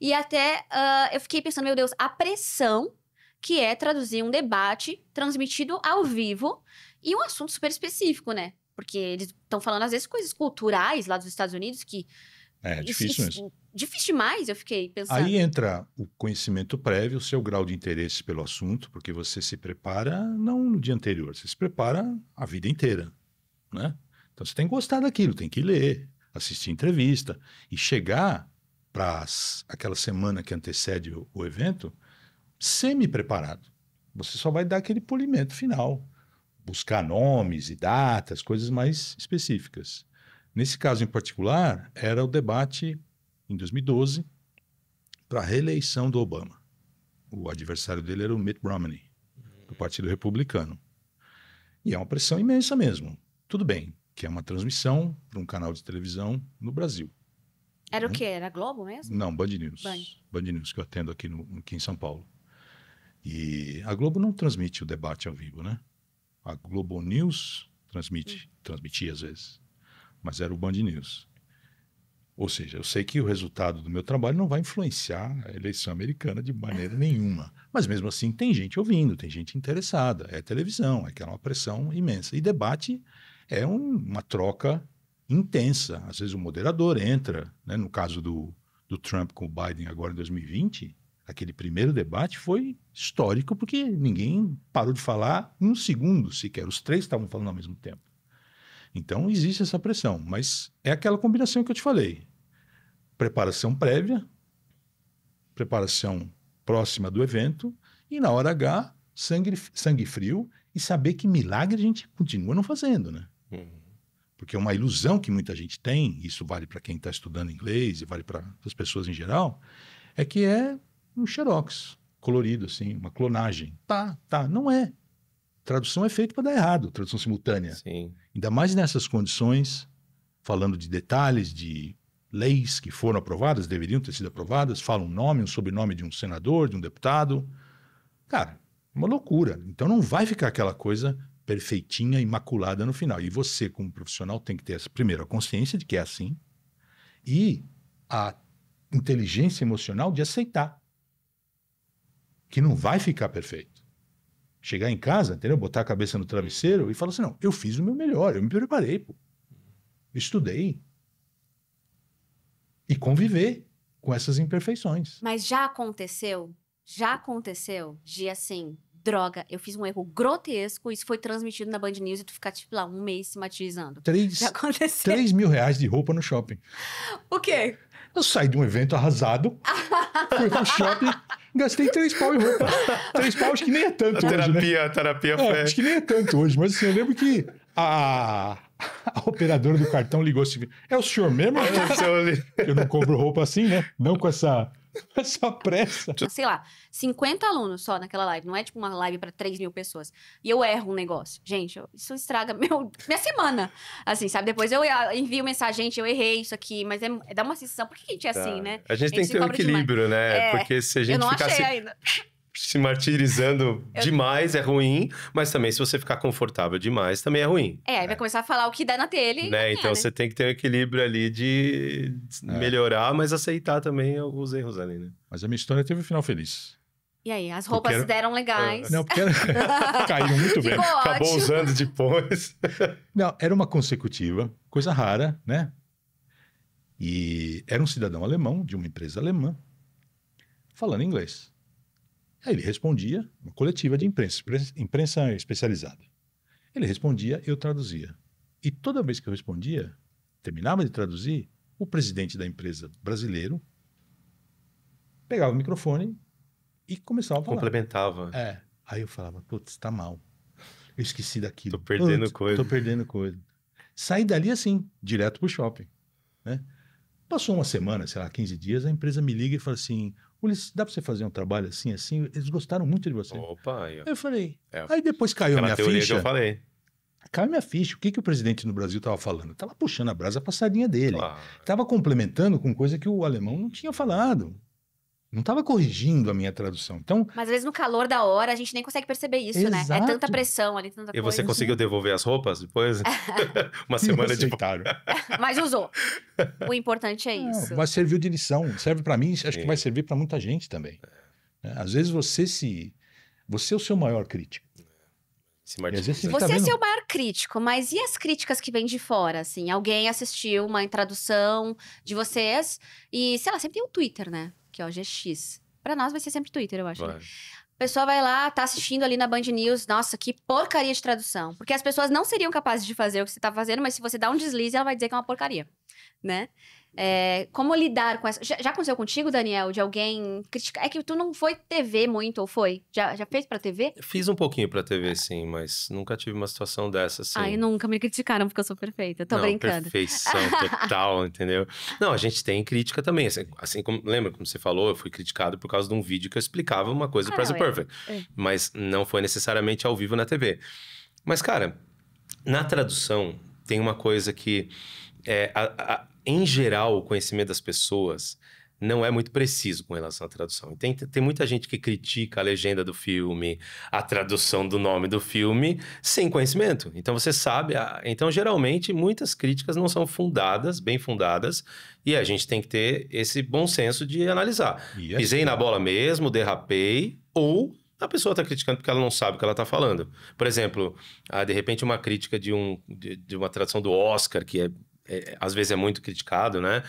E até eu fiquei pensando, meu Deus, a pressão que é traduzir um debate transmitido ao vivo e um assunto super específico, né? Porque eles estão falando, às vezes, coisas culturais lá dos Estados Unidos que... É difícil mesmo. Difícil demais, eu fiquei pensando. Aí entra o conhecimento prévio, o seu grau de interesse pelo assunto, porque você se prepara não no dia anterior, você se prepara a vida inteira, né? Então você tem que gostar daquilo, tem que ler, assistir entrevista e chegar para aquela semana que antecede o evento semi-preparado. Você só vai dar aquele polimento final, buscar nomes e datas, coisas mais específicas. Nesse caso em particular, era o debate em 2012 para a reeleição do Obama. O adversário dele era o Mitt Romney, do Partido Republicano. E é uma pressão imensa mesmo. Tudo bem, que é uma transmissão para um canal de televisão no Brasil. Era o quê? Era Globo mesmo? Não, Band News. Band News, que eu atendo aqui em São Paulo. E a Globo não transmite o debate ao vivo, né? A Globo News transmitia às vezes, mas era o Band News. Ou seja, eu sei que o resultado do meu trabalho não vai influenciar a eleição americana de maneira nenhuma. Mas mesmo assim tem gente ouvindo, tem gente interessada. É televisão, é que é uma pressão imensa. E debate é uma troca intensa. Às vezes o moderador entra, né? No caso do Trump com o Biden agora em 2020, aquele primeiro debate foi histórico porque ninguém parou de falar um segundo sequer. Os três estavam falando ao mesmo tempo. Então existe essa pressão, mas é aquela combinação que eu te falei. Preparação prévia, preparação próxima do evento e na hora H, sangue frio e saber que milagre a gente continua não fazendo, né? Porque é uma ilusão que muita gente tem, isso vale para quem está estudando inglês e vale para as pessoas em geral, é que é um xerox colorido, assim, uma clonagem. Tá, não é. Tradução é feita para dar errado, tradução simultânea. Sim. Ainda mais nessas condições, falando de detalhes, de leis que foram aprovadas, deveriam ter sido aprovadas, fala um nome, um sobrenome de um senador, de um deputado. Cara, uma loucura. Então não vai ficar aquela coisa perfeitinha, imaculada no final. E você, como profissional, tem que ter, primeiro, a consciência de que é assim e a inteligência emocional de aceitar que não vai ficar perfeito. Chegar em casa, entendeu? Botar a cabeça no travesseiro e falar assim, não, eu fiz o meu melhor, eu me preparei, pô. Eu estudei. E conviver com essas imperfeições. Mas já aconteceu de, assim, droga, eu fiz um erro grotesco, isso foi transmitido na Band News e tu ficar, tipo, lá, um mês se matizando. Já aconteceu. R$3.000 de roupa no shopping. O quê? Eu saí de um evento arrasado, fui pro shopping, gastei 3 pau em roupa. 3 pau acho que nem é tanto hoje, né? A terapia foi... Acho que nem é tanto hoje, mas assim, eu lembro que a operadora do cartão ligou assim, é o senhor mesmo? Eu não compro roupa assim, né? Não com essa pressa. Sei lá, 50 alunos só naquela live. Não é tipo uma live para 3.000 pessoas. E eu erro um negócio. Gente, isso estraga minha semana. Assim, sabe? Depois eu envio mensagem, gente, eu errei isso aqui. Mas dá uma sensação. Por que a gente é assim, né? A gente tem que ter um equilíbrio, né? Porque se a gente ficar se martirizando demais é ruim, mas também se você ficar confortável demais também é ruim. Aí vai começar a falar o que dá na telha. Né? Então você tem que ter um equilíbrio ali de melhorar, mas aceitar também os erros ali, né? Mas a minha história teve um final feliz. E aí, as roupas deram legais. Não, porque caíram muito bem. Acabou usando depois. Não, era uma consecutiva, coisa rara, né? E era um cidadão alemão, de uma empresa alemã, falando inglês. Aí ele respondia, uma coletiva de imprensa especializada. Ele respondia, eu traduzia. E toda vez que eu respondia, terminava de traduzir, o presidente da empresa brasileiro pegava o microfone e começava a falar. Complementava. Aí eu falava, putz, tá mal. Eu esqueci daquilo. Tô perdendo coisa. Tô perdendo coisa. Saí dali assim, direto pro shopping, né? Passou uma semana, sei lá, 15 dias, a empresa me liga e fala assim, Ulisses, dá pra você fazer um trabalho assim, assim? Eles gostaram muito de você. Opa, aí, ó. Eu falei, aí depois caiu a minha ficha. Que eu falei. Caiu a minha ficha. O que o presidente no Brasil estava falando? Tava puxando a brasa pra sardinha dele. Tava complementando com coisa que o alemão não tinha falado. Não estava corrigindo a minha tradução. Então, mas às vezes no calor da hora a gente nem consegue perceber isso, exato, né? É tanta pressão ali, tanta coisa. E você conseguiu devolver as roupas depois? Uma semana de... Mas usou. O importante é isso. Mas serviu de lição. Serve para mim, acho que vai servir para muita gente também. Às vezes você é o seu maior crítico. Você é seu maior crítico, mas e as críticas que vêm de fora, assim? Alguém assistiu uma tradução de vocês e, sei lá, sempre tem o Twitter, né? Que é o GX. Pra nós vai ser sempre Twitter, eu acho. Né? A pessoa vai lá, tá assistindo ali na Band News, nossa, que porcaria de tradução. Porque as pessoas não seriam capazes de fazer o que você tá fazendo, mas se você dá um deslize, ela vai dizer que é uma porcaria, né? Como lidar com essa... Já aconteceu contigo, Daniel, de alguém criticar? É que tu não foi TV muito, ou foi? Já fez pra TV? Fiz um pouquinho pra TV, sim, mas nunca tive uma situação dessa, assim. Ai, nunca me criticaram porque eu sou perfeita, tô brincando. Perfeição total, entendeu? Não, a gente tem crítica também, assim como, lembra como você falou, eu fui criticado por causa de um vídeo que eu explicava uma coisa do Present Perfect, mas não foi necessariamente ao vivo na TV. Mas, cara, na tradução tem uma coisa que... em geral, o conhecimento das pessoas não é muito preciso com relação à tradução. Tem muita gente que critica a legenda do filme, a tradução do nome do filme, sem conhecimento. Então, você sabe... Então, geralmente, muitas críticas não são fundadas, bem fundadas, e a gente tem que ter esse bom senso de analisar. Yes. Pisei na bola mesmo, derrapei, ou a pessoa está criticando porque ela não sabe o que ela está falando. Por exemplo, de repente, uma crítica de uma tradução do Oscar, que às vezes é muito criticado, né?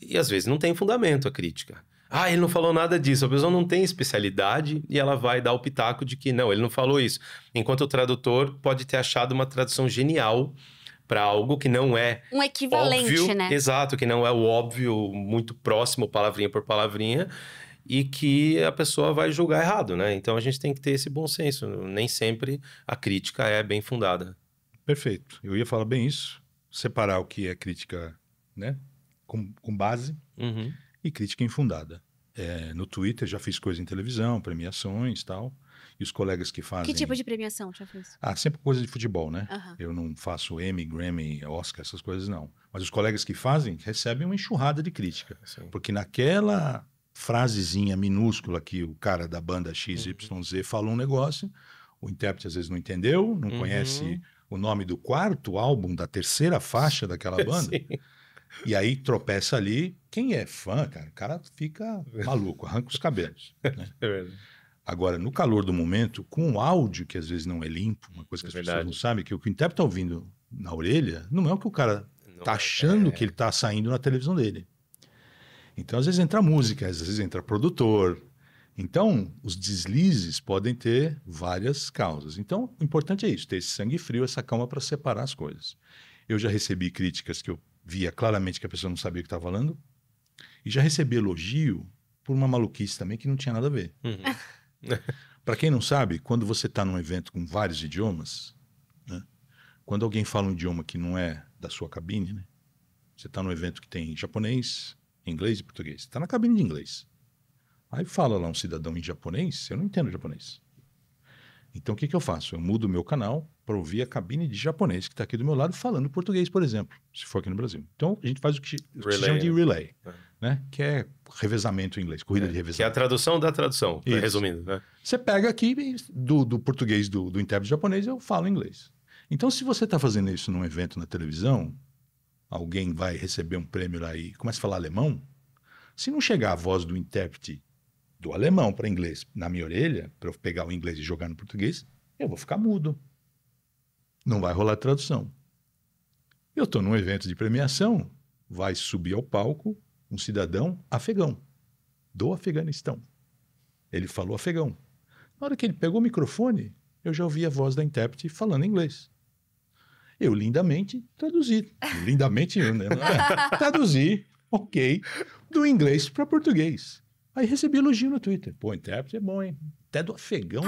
E às vezes não tem fundamento a crítica. Ele não falou nada disso. A pessoa não tem especialidade e ela vai dar o pitaco de que não, ele não falou isso. Enquanto o tradutor pode ter achado uma tradução genial para algo que não é um equivalente, óbvio, né? Exato, que não é o óbvio, muito próximo, palavrinha por palavrinha, e que a pessoa vai julgar errado, né? Então a gente tem que ter esse bom senso. Nem sempre a crítica é bem fundada. Perfeito. Eu ia falar bem isso. Separar o que é crítica, né? Com base e crítica infundada. No Twitter já fiz coisa em televisão, premiações e tal. E os colegas que fazem... Que tipo de premiação já fez? Sempre coisa de futebol, né? Eu não faço Emmy, Grammy, Oscar, essas coisas não. Mas os colegas que fazem recebem uma enxurrada de crítica. Sim. Porque naquela frasezinha minúscula que o cara da banda XYZ falou um negócio, o intérprete às vezes não entendeu, não conhece o nome do quarto álbum da terceira faixa daquela banda. Sim. E aí tropeça ali. Quem é fã, cara, o cara fica maluco, arranca os cabelos. Né? É verdade. Agora, no calor do momento, com o áudio, que às vezes não é limpo, uma coisa que as pessoas não sabem, que o que o intérprete está ouvindo na orelha, não é o que o cara está achando que ele está saindo na televisão dele. Então, às vezes entra música, às vezes entra produtor. Então, os deslizes podem ter várias causas. Então, o importante é isso, ter esse sangue frio, essa calma para separar as coisas. Eu já recebi críticas que eu via claramente que a pessoa não sabia o que estava falando. E já recebi elogio por uma maluquice também que não tinha nada a ver. Para quem não sabe, quando você está num evento com vários idiomas, né, quando alguém fala um idioma que não é da sua cabine, né, você está num evento que tem japonês, inglês e português. Você está na cabine de inglês. Aí fala lá um cidadão em japonês, eu não entendo japonês. Então, o que eu faço? Eu mudo o meu canal para ouvir a cabine de japonês que está aqui do meu lado falando português, por exemplo, se for aqui no Brasil. Então, a gente faz o que se chama de relay, né? Que é revezamento em inglês, corrida de revezamento. Que é a tradução da tradução, resumindo. Né? Você pega aqui do português do intérprete japonês, eu falo inglês. Então, se você está fazendo isso num evento na televisão, alguém vai receber um prêmio lá e começa a falar alemão, se não chegar a voz do intérprete do alemão para inglês na minha orelha, para eu pegar o inglês e jogar no português, eu vou ficar mudo. Não vai rolar tradução. Eu estou num evento de premiação, vai subir ao palco um cidadão afegão, do Afeganistão. Ele falou afegão. Na hora que ele pegou o microfone, eu já ouvi a voz da intérprete falando inglês. Eu lindamente traduzi. Lindamente, né? Traduzi, ok, do inglês para português. Aí recebi elogio no Twitter. Pô, intérprete é bom, hein? Até do afegão.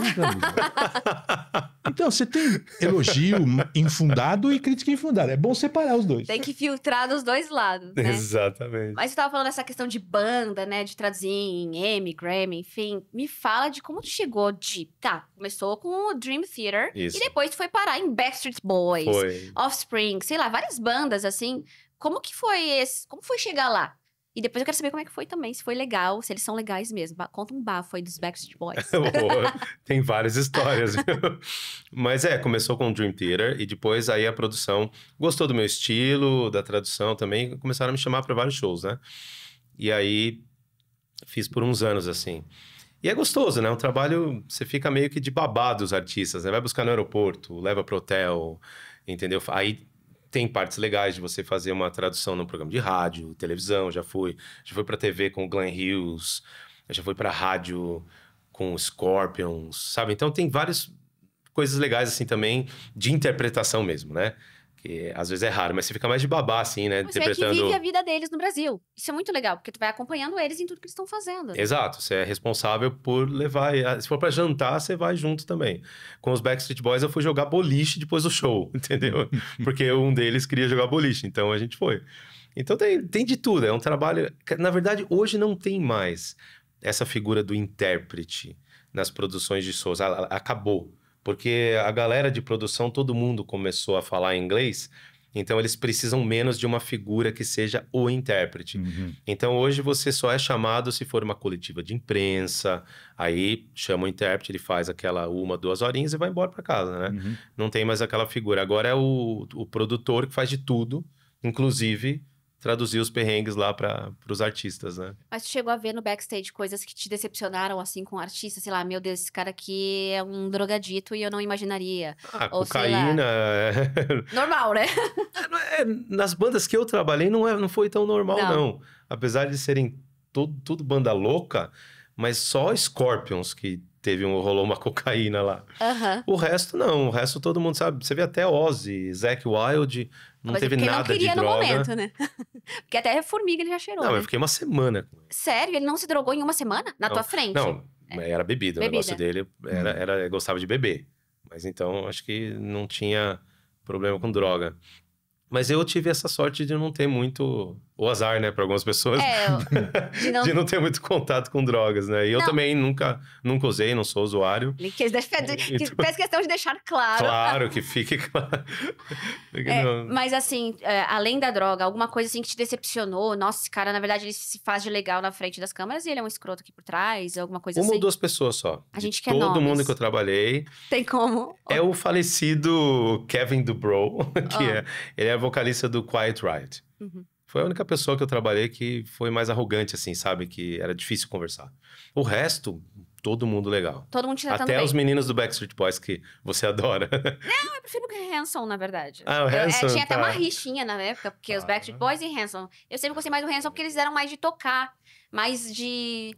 Então, você tem elogio infundado e crítica infundada. É bom separar os dois. Tem que filtrar dos dois lados, né? Exatamente. Mas você estava falando dessa questão de banda, né? De traduzir em Emmy, Grammy, enfim. Me fala de como tu chegou de... começou com o Dream Theater. Isso. E depois tu foi parar em Backstreet Boys, Offspring, sei lá, várias bandas, assim. Como que foi Como foi chegar lá? E depois eu quero saber como é que foi também, se foi legal, se eles são legais mesmo. Conta um bafo aí dos Backstreet Boys. Tem várias histórias. Mas começou com o Dream Theater e depois aí a produção gostou do meu estilo, da tradução também, começaram a me chamar para vários shows, né? E aí fiz por uns anos, assim. E é gostoso, né? Um trabalho, você fica meio que de babá dos artistas, né? Vai buscar no aeroporto, leva pro hotel, entendeu? Aí tem partes legais de você fazer uma tradução num programa de rádio, televisão, já fui pra TV com o Glenn Hughes, já fui pra rádio com o Scorpions, sabe? Então tem várias coisas legais assim também de interpretação mesmo, né? Que às vezes é raro, mas você fica mais de babá, assim, né? Você interpretando... é que vive a vida deles no Brasil. Isso é muito legal, porque tu vai acompanhando eles em tudo que eles estão fazendo. Né? Exato, você é responsável por levar... Se for pra jantar, você vai junto também. Com os Backstreet Boys, eu fui jogar boliche depois do show, entendeu? Porque um deles queria jogar boliche, então a gente foi. Então tem de tudo, é um trabalho... Na verdade, hoje não tem mais essa figura do intérprete nas produções de shows. Acabou. Porque a galera de produção, todo mundo começou a falar inglês, Então, eles precisam menos de uma figura que seja o intérprete. Então, hoje, você só é chamado se for uma coletiva de imprensa. Aí, chama o intérprete, ele faz aquela 1, 2 horinhas e vai embora para casa, né? Não tem mais aquela figura. Agora é o produtor que faz de tudo, inclusive traduzir os perrengues lá para os artistas, né? Mas tu chegou a ver no backstage coisas que te decepcionaram, assim, com o artista? Sei lá, meu Deus, esse cara aqui é um drogadito e eu não imaginaria. Ou cocaína... Normal, né? Nas bandas que eu trabalhei não foi tão normal, não. Apesar de serem tudo banda louca, mas só Scorpions que rolou uma cocaína lá. O resto, não. O resto todo mundo sabe. Você vê até Ozzy, Zakk Wylde, não teve nada de droga. No momento, né? Porque até formiga ele já cheirou. Não, né? Eu fiquei uma semana com ele. Sério? Ele não se drogou em uma semana? Na tua frente? Não, era bebida. O negócio dele gostava de beber. Mas então, acho que não tinha problema com droga. Mas eu tive essa sorte de não ter muito... O azar, né? Para algumas pessoas. De não ter muito contato com drogas, né? E eu também nunca usei, não sou usuário. Que fez questão de deixar claro. Claro, que fique claro. Mas assim, além da droga, alguma coisa assim que te decepcionou? Nossa, esse cara, na verdade, ele se faz de legal na frente das câmeras e ele é um escroto aqui por trás, alguma coisa assim? 1 ou 2 pessoas só. A gente quer todo mundo que eu trabalhei. Tem como? É o falecido Kevin DuBrow, que ele é vocalista do Quiet Riot. Foi a única pessoa que eu trabalhei que foi mais arrogante, assim, sabe? Que era difícil conversar. O resto, todo mundo legal. Todo mundo te tratando Até bem. os meninos do Backstreet Boys que você adora. Não, eu prefiro o Hanson, na verdade. O Hanson, tinha até uma rixinha na época, porque os Backstreet Boys e Hanson. Eu sempre gostei mais do Hanson porque eles eram mais de tocar, mais de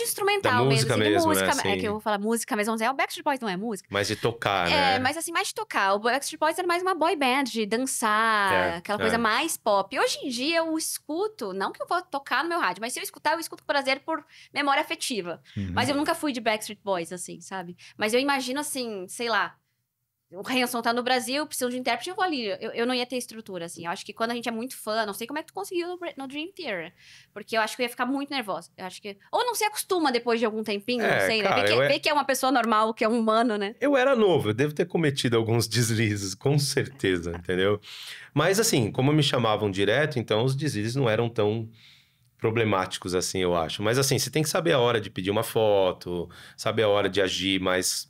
instrumental música mesmo. Mesmo, de música, né? É que eu vou falar música mesmo. O Backstreet Boys não é música. Mais de tocar, né? Mas assim, mais de tocar. O Backstreet Boys era mais uma boy band, de dançar, aquela coisa mais pop. Hoje em dia eu escuto, não que eu vou tocar no meu rádio, mas se eu escutar, eu escuto com prazer por memória afetiva. Mas eu nunca fui de Backstreet Boys, assim, sabe? Mas eu imagino assim, sei lá, o Hanson tá no Brasil, precisa de um intérprete, eu vou ali. Eu não ia ter estrutura, assim. Eu acho que quando a gente é muito fã, não sei como é que tu conseguiu no Dream Theater. Porque eu acho que eu ia ficar muito nervosa. Eu acho que... Ou não se acostuma depois de algum tempinho, não sei, cara, né? Ver que é uma pessoa normal, que é um humano, né? Eu era novo, eu devo ter cometido alguns deslizes, com certeza, entendeu? Mas assim, como me chamavam direto, então os deslizes não eram tão problemáticos assim, eu acho. Mas assim, você tem que saber a hora de pedir uma foto, saber a hora de agir mais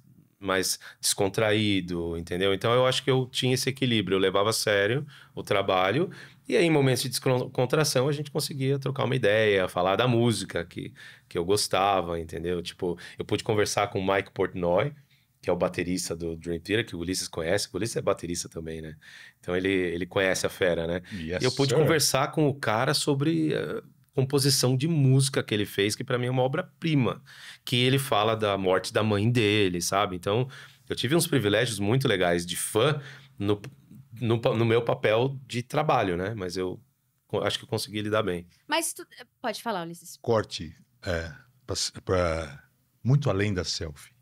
descontraído, entendeu? Então, eu acho que eu tinha esse equilíbrio. Eu levava a sério o trabalho e aí, em momentos de descontração, a gente conseguia trocar uma ideia, falar da música que eu gostava, entendeu? Tipo, eu pude conversar com o Mike Portnoy, que é o baterista do Dream Theater, que o Ulisses conhece. O Ulisses é baterista também, né? Então, ele conhece a fera, né? Yes, e eu pude conversar com o cara sobre... composição de música que ele fez, que para mim é uma obra-prima, que ele fala da morte da mãe dele, sabe? Então, eu tive uns privilégios muito legais de fã no meu papel de trabalho, né? Mas eu acho que eu consegui lidar bem. Mas tu... Pode falar, Ulisses. Corte para muito além da selfie.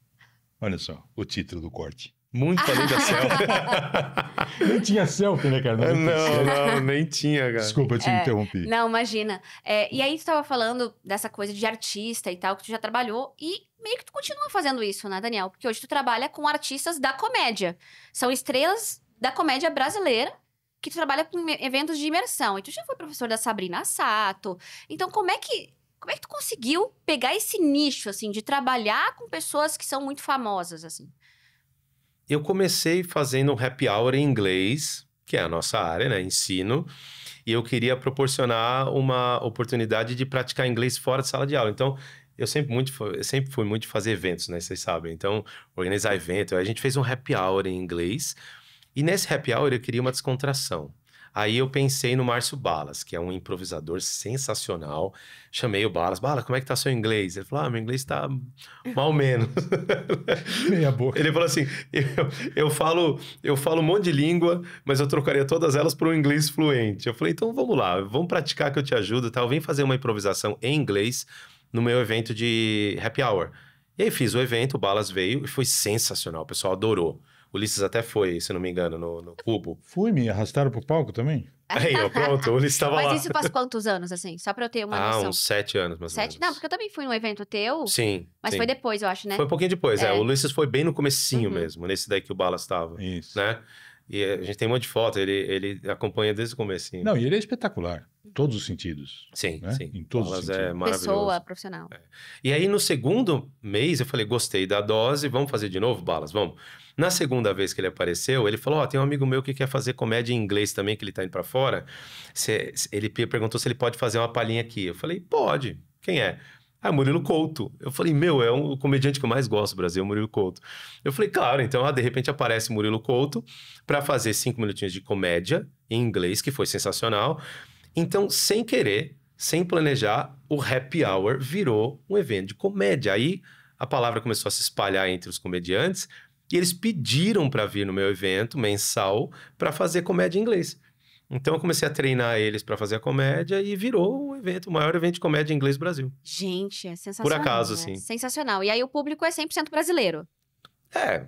Olha só, o título do corte. Muito além da selfie. Nem tinha selfie, né, cara? Não, nem tinha, cara. Desculpa, eu te interrompi. Não, imagina. E aí, tu tava falando dessa coisa de artista e tal, que tu já trabalhou, e meio que tu continua fazendo isso, né, Daniel? Porque hoje tu trabalha com artistas da comédia. São estrelas da comédia brasileira, que tu trabalha com eventos de imersão. E tu já foi professor da Sabrina Sato. Então, como é que tu conseguiu pegar esse nicho, assim, de trabalhar com pessoas que são muito famosas, assim? Eu comecei fazendo um happy hour em inglês, que é a nossa área, né? Ensino. E eu queria proporcionar uma oportunidade de praticar inglês fora de sala de aula. Então, eu sempre fui muito de fazer eventos, né? Vocês sabem. Então, organizar evento. A gente fez um happy hour em inglês. E nesse happy hour eu queria uma descontração. Aí eu pensei no Márcio Balas, que é um improvisador sensacional. Chamei o Balas. Balas, como é que tá seu inglês? Ele falou, meu inglês tá mal menos. Meia boca. Ele falou assim, eu falo um monte de língua, mas eu trocaria todas elas por um inglês fluente. Eu falei, então vamos lá, vamos praticar que eu te ajudo, tá? Vem fazer uma improvisação em inglês no meu evento de happy hour. E aí fiz o evento, o Balas veio e foi sensacional, o pessoal adorou. O Ulisses até foi, se não me engano, no Cubo. Fui, me arrastaram pro palco também? Aí, ó, pronto, o Ulisses estava lá. Mas isso faz quantos anos, assim? Só pra eu ter uma noção. Uns 7 anos, mais ou menos. 7? Não, porque eu também fui num evento teu. Sim. Mas sim. foi depois, eu acho, né? Foi um pouquinho depois, O Ulisses foi bem no comecinho mesmo, nesse daí que o Balas estava. Isso. Né? E a gente tem um monte de foto, ele acompanha desde o começo. Não, e ele é espetacular, em todos os sentidos. Sim, né? sim. Em todos os Wallace sentidos. é maravilhoso. Pessoa, profissional. E aí, no segundo mês, eu falei, gostei da dose, vamos fazer de novo, Balas? Vamos. Na segunda vez que ele apareceu, ele falou, tem um amigo meu que quer fazer comédia em inglês também, que ele tá indo pra fora. Ele perguntou se ele pode fazer uma palhinha aqui. Eu falei, pode. Quem é? Murilo Couto. Eu falei, é um comediante que eu mais gosto do Brasil, Murilo Couto. Eu falei, claro, então, de repente aparece Murilo Couto pra fazer 5 minutinhos de comédia em inglês, que foi sensacional. Então, sem querer, sem planejar, o Happy Hour virou um evento de comédia. Aí, a palavra começou a se espalhar entre os comediantes e eles pediram pra vir no meu evento mensal pra fazer comédia em inglês. Então, eu comecei a treinar eles pra fazer a comédia e virou o maior evento de comédia em inglês do Brasil. Gente, é sensacional. Por acaso, né? sim. Sensacional. E aí o público é 100% brasileiro.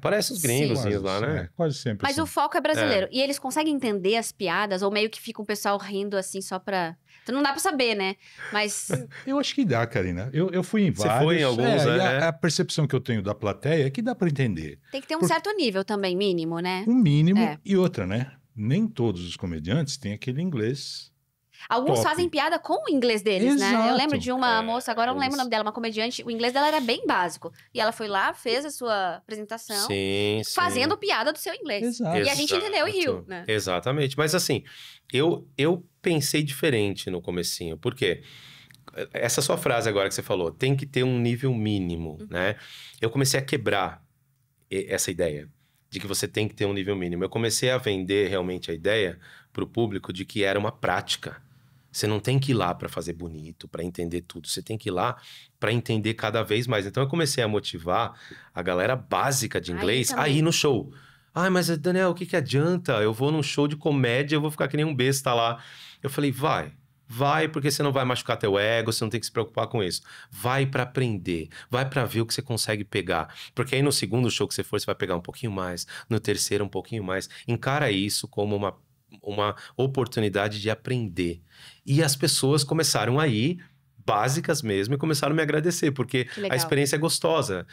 Parece os gringozinhos lá, né? Quase sempre. Mas assim. o foco é brasileiro. E eles conseguem entender as piadas? Ou meio que fica um pessoal rindo assim só pra... Então não dá pra saber, né? Mas... Eu acho que dá, Karina. Eu fui em vários. Você foi em alguns, e a percepção que eu tenho da plateia é que dá pra entender. Tem que ter um certo nível também, mínimo, né? Um mínimo e outra, né? Nem todos os comediantes têm aquele inglês. Alguns top. fazem piada com o inglês deles, né? Eu lembro de uma moça, agora eu não lembro o nome dela, uma comediante, o inglês dela era bem básico. E ela foi lá, fez a sua apresentação, fazendo piada do seu inglês. Exato. E a gente entendeu e riu, né? Exatamente. Mas assim, eu pensei diferente no comecinho. Por quê? Essa sua frase agora que você falou, tem que ter um nível mínimo, né? Eu comecei a quebrar essa ideia de que você tem que ter um nível mínimo. Eu comecei a vender realmente a ideia para o público de que era uma prática. Você não tem que ir lá para fazer bonito, para entender tudo. Você tem que ir lá para entender cada vez mais. Então, eu comecei a motivar a galera básica de inglês a ir no show. Mas Daniel, o que adianta? Eu vou num show de comédia, eu vou ficar que nem um besta lá. Eu falei, vai, porque você não vai machucar teu ego, você não tem que se preocupar com isso. Vai para aprender, vai para ver o que você consegue pegar. Porque aí no segundo show que você for, você vai pegar um pouquinho mais, no terceiro um pouquinho mais. Encara isso como uma oportunidade de aprender. E as pessoas começaram a ir, básicas mesmo, e começaram a me agradecer, porque a experiência é gostosa.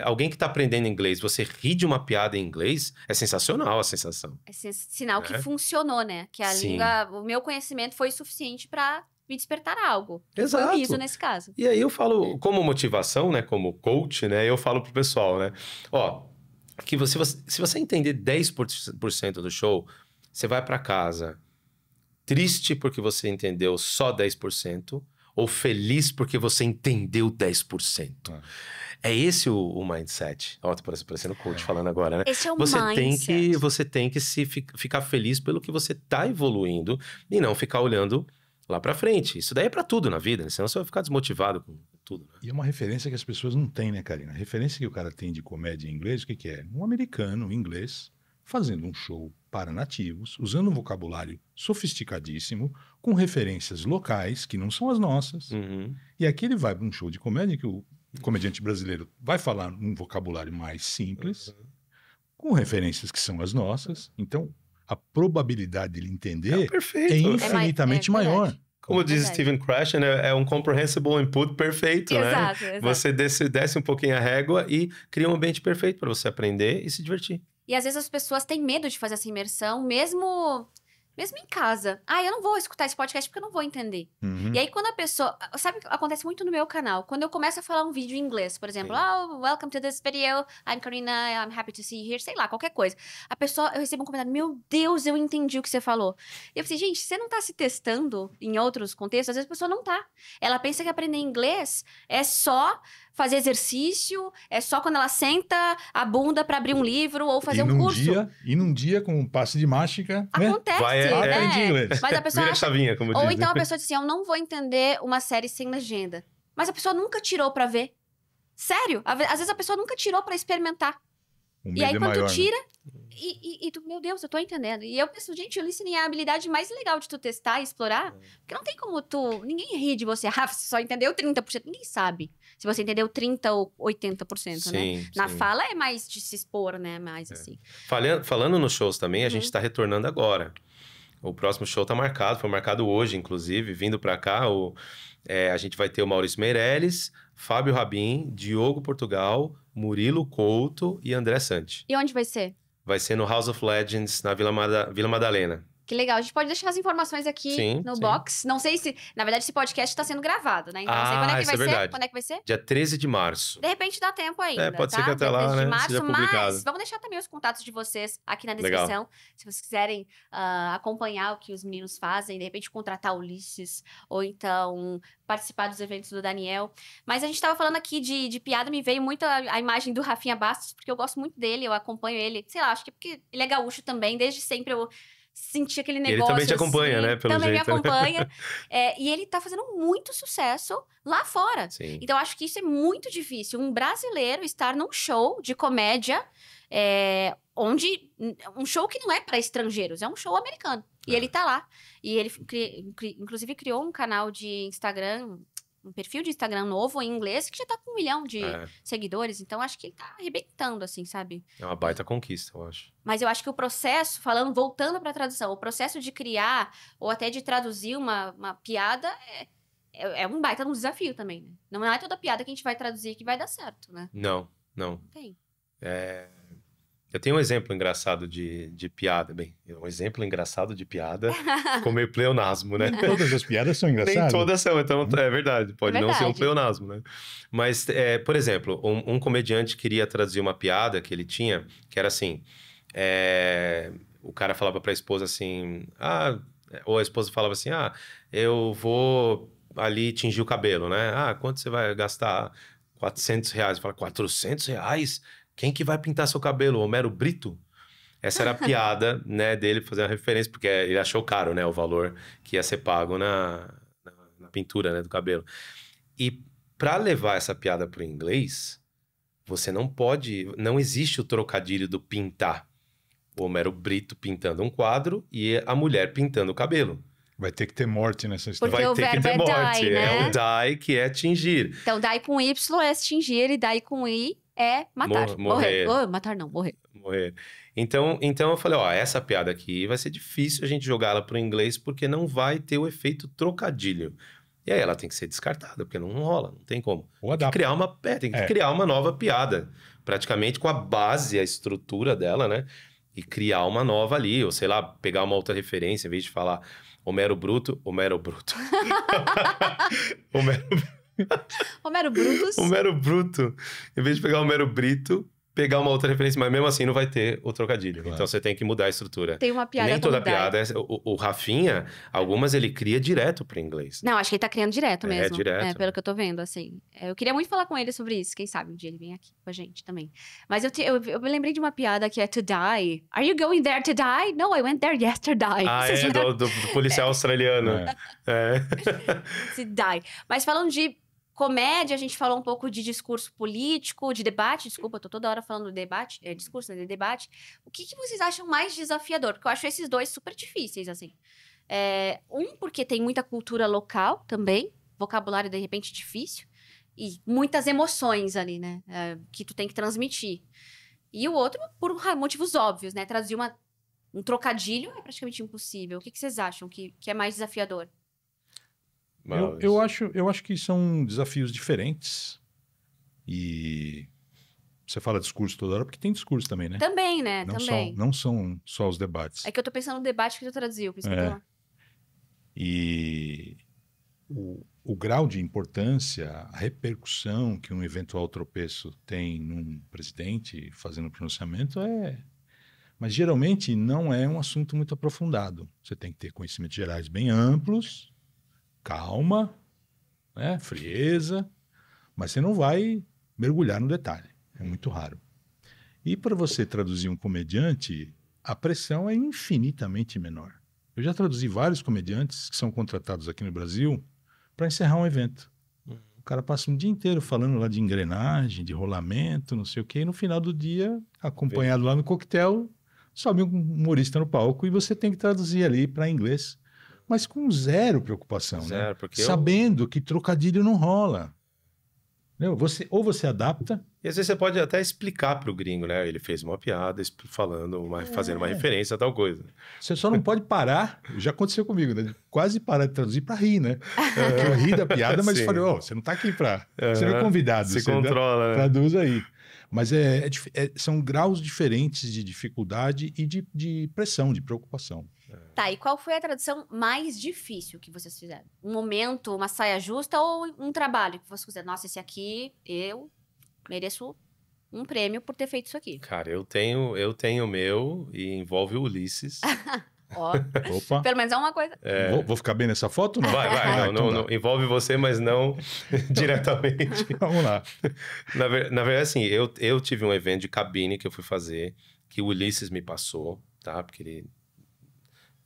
Alguém que está aprendendo inglês, você ri de uma piada em inglês, é sensacional a sensação. É sinal que funcionou, né? Que a língua, o meu conhecimento foi suficiente para me despertar algo. Exato. Foi o riso nesse caso. E aí eu falo, como motivação, né, como coach, né, eu falo pro pessoal, né, que se você entender 10% do show, você vai para casa triste porque você entendeu só 10%, ou feliz porque você entendeu 10%. É esse o mindset. Tô parecendo coach falando agora, né? Esse é o mindset. Você tem que ficar feliz pelo que você tá evoluindo e não ficar olhando lá pra frente. Isso daí é pra tudo na vida, né? Senão você vai ficar desmotivado com tudo. Né? E é uma referência que as pessoas não têm, né, Karina? A referência que o cara tem de comédia em inglês, o que é? Um americano, inglês, fazendo um show para nativos, usando um vocabulário sofisticadíssimo, com referências locais que não são as nossas. E aqui ele vai para um show de comédia que o comediante brasileiro vai falar um vocabulário mais simples, com referências que são as nossas. Então, a probabilidade de ele entender é infinitamente maior. Como diz Steven Krashen, é um comprehensible input perfeito, exato, né? Exato. Você desce um pouquinho a régua e cria um ambiente perfeito para você aprender e se divertir. E às vezes as pessoas têm medo de fazer essa imersão, mesmo em casa. Eu não vou escutar esse podcast porque eu não vou entender. E aí, quando a pessoa... Sabe, acontece muito no meu canal. Quando eu começo a falar um vídeo em inglês, por exemplo, welcome to this video, I'm Karina, I'm happy to see you here, sei lá, qualquer coisa. Eu recebo um comentário, meu Deus, eu entendi o que você falou. E eu falei, gente, você não tá se testando em outros contextos? Às vezes a pessoa não tá. Ela pensa que aprender inglês é só fazer exercício, é só quando ela senta a bunda pra abrir um livro ou fazer um curso. E num dia com um passe de mágica, acontece, né? Inglês. Mas a pessoa vira chavinha, como diz. Ou então a pessoa diz assim, eu não vou entender uma série sem legenda. Mas a pessoa nunca tirou pra ver. Sério, às vezes a pessoa nunca tirou pra experimentar. E aí quando tu tira, e tu, meu Deus, eu tô entendendo. E eu penso, gente, o listening é a habilidade mais legal de tu testar e explorar. Porque não tem como ninguém ri de você. Você só entendeu 30%. Ninguém sabe se você entendeu 30% ou 80%, né? Na fala é mais de se expor, né? Mais assim. Falando nos shows também, a gente tá retornando agora. O próximo show tá marcado, foi marcado hoje, inclusive, vindo pra cá. A gente vai ter o Maurício Meirelles, Fábio Rabin, Diogo Portugal, Murilo Couto e André Santi. E onde vai ser? vai ser no House of Legends, na Vila Madalena. Que legal. A gente pode deixar as informações aqui no box. Não sei se... Na verdade, esse podcast está sendo gravado, né? Então, não sei quando é que vai ser. Verdade. Quando é que vai ser? Dia 13 de março. De repente dá tempo ainda, pode ser que até lá, né? Março, seja publicado. Mas vamos deixar também os contatos de vocês aqui na descrição. Legal. Se vocês quiserem acompanhar o que os meninos fazem, de repente contratar o Ulisses, ou então participar dos eventos do Daniel. Mas a gente estava falando aqui de piada, me veio muito a imagem do Rafinha Bastos, porque eu gosto muito dele, eu acompanho ele. Sei lá, acho que é porque ele é gaúcho também, desde sempre eu senti aquele negócio. Ele também te acompanha, assim, né? Pelo também jeito. me acompanha. E ele tá fazendo muito sucesso lá fora. Sim. Então, acho que isso é muito difícil. Um brasileiro estar num show de comédia, onde... Um show que não é para estrangeiros, é um show americano. E ele tá lá. E ele, inclusive, criou um canal de Instagram... Um perfil de Instagram novo em inglês que já tá com 1 milhão de seguidores. Então, acho que ele tá arrebentando, assim, sabe? É uma baita conquista, eu acho. Mas eu acho que o processo, voltando pra tradução, o processo de criar ou até de traduzir uma piada é um baita um desafio também, né? Não é toda piada que a gente vai traduzir que vai dar certo, né? Não. Tem. Eu tenho um exemplo engraçado de piada. Bem, um exemplo engraçado de piada ficou meio pleonasmo, né? Todas as piadas são engraçadas. Nem todas são, então é verdade. Pode não ser um pleonasmo, né? Mas, por exemplo, um comediante queria traduzir uma piada que ele tinha, que era assim... o cara falava pra esposa assim... ou a esposa falava assim... eu vou ali tingir o cabelo, né? Quanto você vai gastar? R$400. Fala, R$400? Quem que vai pintar seu cabelo? Homero Brito? Essa era a piada, né, dele, fazer uma referência, porque ele achou caro, né, o valor que ia ser pago na pintura, né, do cabelo. E para levar essa piada para o inglês, você não existe o trocadilho do pintar. O Homero Brito pintando um quadro e a mulher pintando o cabelo. Vai ter que ter morte nessa história. Porque vai ter que ter morte. Die, né? É o die que é tingir. Então, die com Y é tingir e die com I é matar. Morrer. Matar não, morrer. Então eu falei, essa piada aqui vai ser difícil a gente jogá-la pro inglês porque não vai ter o efeito trocadilho. E aí ela tem que ser descartada, porque não rola, não tem como. Tem que criar uma nova piada, praticamente com a base, a estrutura dela, né? E criar uma nova ali, ou sei lá, pegar uma outra referência, em vez de falar Homero Bruto. Homero Brutus. Homero Bruto. Em vez de pegar Homero Brito, pegar uma outra referência, mas mesmo assim não vai ter o trocadilho. Claro. Então você tem que mudar a estrutura. Tem uma piada. Nem toda piada. O Rafinha, algumas ele cria direto para inglês. Não, acho que ele tá criando direto mesmo. Direto. Pelo que eu tô vendo, assim. Eu queria muito falar com ele sobre isso. Quem sabe um dia ele vem aqui com a gente também. Mas eu me lembrei de uma piada que é to die. Are you going there to die? No, I went there yesterday. Do policial australiano. To die. Mas falando de comédia, a gente falou um pouco de discurso político, de debate. Desculpa, eu tô toda hora falando de debate. Discurso, né, de debate. O que vocês acham mais desafiador? Porque eu acho esses dois super difíceis, assim. Porque tem muita cultura local também. Vocabulário, de repente, difícil. E muitas emoções ali, né? Que tu tem que transmitir. E o outro, por motivos óbvios, né? Traduzir um trocadilho é praticamente impossível. O que vocês acham que é mais desafiador? Eu acho que são desafios diferentes. E você fala discurso toda hora, porque tem discurso também, né? Também, né? Não são só os debates. É que eu tô pensando no debate que tu traduziu, por isso que eu tô lá. E o grau de importância, a repercussão que um eventual tropeço tem num presidente fazendo pronunciamento Mas geralmente não é um assunto muito aprofundado. Você tem que ter conhecimentos gerais bem amplos, calma, né? Frieza, mas você não vai mergulhar no detalhe. É muito raro. E para você traduzir um comediante, a pressão é infinitamente menor. Eu já traduzi vários comediantes que são contratados aqui no Brasil para encerrar um evento. O cara passa um dia inteiro falando lá de engrenagem, de rolamento, não sei o quê, e no final do dia, acompanhado lá no coquetel, sobe um humorista no palco e você tem que traduzir ali para inglês. Mas com zero preocupação, né? Sabendo que trocadilho não rola. Entendeu? Ou você adapta... E às vezes você pode até explicar pro gringo, né? Ele fez uma piada fazendo uma referência a tal coisa. Você só não pode parar, já aconteceu comigo, né? Quase parar de traduzir para rir, né? Eu ri da piada, mas falei, você não tá aqui para... Você não é convidado. Se controla, né? Traduz aí. Mas são graus diferentes de dificuldade e de pressão, de preocupação. Tá, e qual foi a tradução mais difícil que vocês fizeram? Um momento, uma saia justa ou um trabalho que vocês fizeram? Nossa, esse aqui eu mereço um prêmio por ter feito isso aqui. Cara, eu tenho o meu e envolve o Ulisses. Ó, Opa. Pelo menos é uma coisa. Vou ficar bem nessa foto? Não? Vai. Não, envolve você, mas não diretamente. Vamos lá. Na verdade, assim, eu tive um evento de cabine que eu fui fazer, que o Ulisses me passou, tá? Porque ele...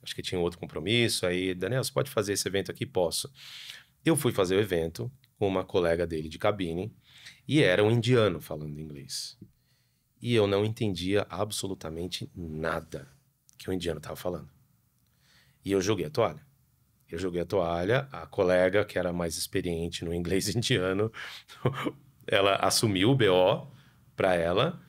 Acho que tinha um outro compromisso. Aí, Daniel, você pode fazer esse evento aqui? Posso. Eu fui fazer o evento com uma colega dele de cabine e era um indiano falando inglês. E eu não entendia absolutamente nada que o indiano estava falando. E eu joguei a toalha. A colega, que era mais experiente no inglês indiano, ela assumiu o BO para ela.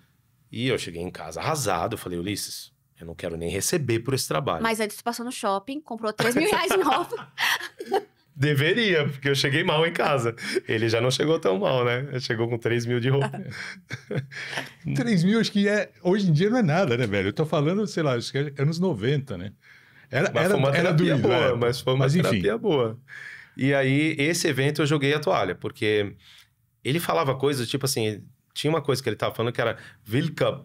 E eu cheguei em casa arrasado. Eu falei, Ulisses, eu não quero nem receber por esse trabalho. Mas antes tu passou no shopping, comprou 3 mil reais em roupa. Deveria, porque eu cheguei mal em casa. Ele já não chegou tão mal, né? Ele chegou com 3 mil de roupa. 3 mil, acho que hoje em dia não é nada, né, velho? Eu tô falando, sei lá, acho que é anos 90, né? Foi uma terapia boa, mas foi uma terapia boa. E aí, esse evento eu joguei a toalha, porque ele falava coisas, tipo assim, tinha uma coisa que ele tava falando que era Willkommen.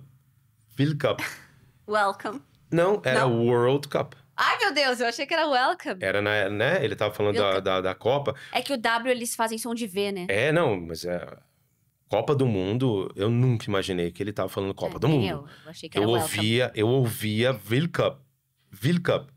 Welcome. Não, era World Cup. Ai, meu Deus, eu achei que era welcome. Era, né? Ele tava falando da Copa. É que o W, eles fazem som de V, né? Não, mas Copa do Mundo, eu nunca imaginei que ele tava falando Copa do Mundo. Eu achei que era eu ouvia Willkommen.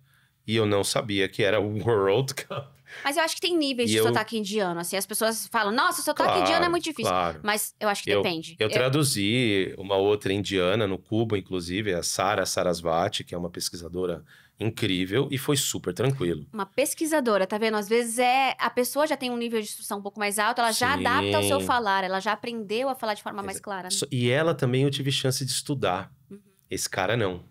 E eu não sabia que era World Cup. Mas eu acho que tem níveis de sotaque indiano, assim. As pessoas falam, nossa, o sotaque indiano é muito difícil. Claro. Mas eu acho que depende. Eu traduzi uma outra indiana no Cuba, inclusive, a Sara Sarasvati, que é uma pesquisadora incrível, e foi super tranquilo. Uma pesquisadora, tá vendo? Às vezes a pessoa já tem um nível de instrução um pouco mais alto, ela já adapta ao seu falar, ela já aprendeu a falar de forma mais clara. Né? E ela também eu tive chance de estudar. Esse cara não.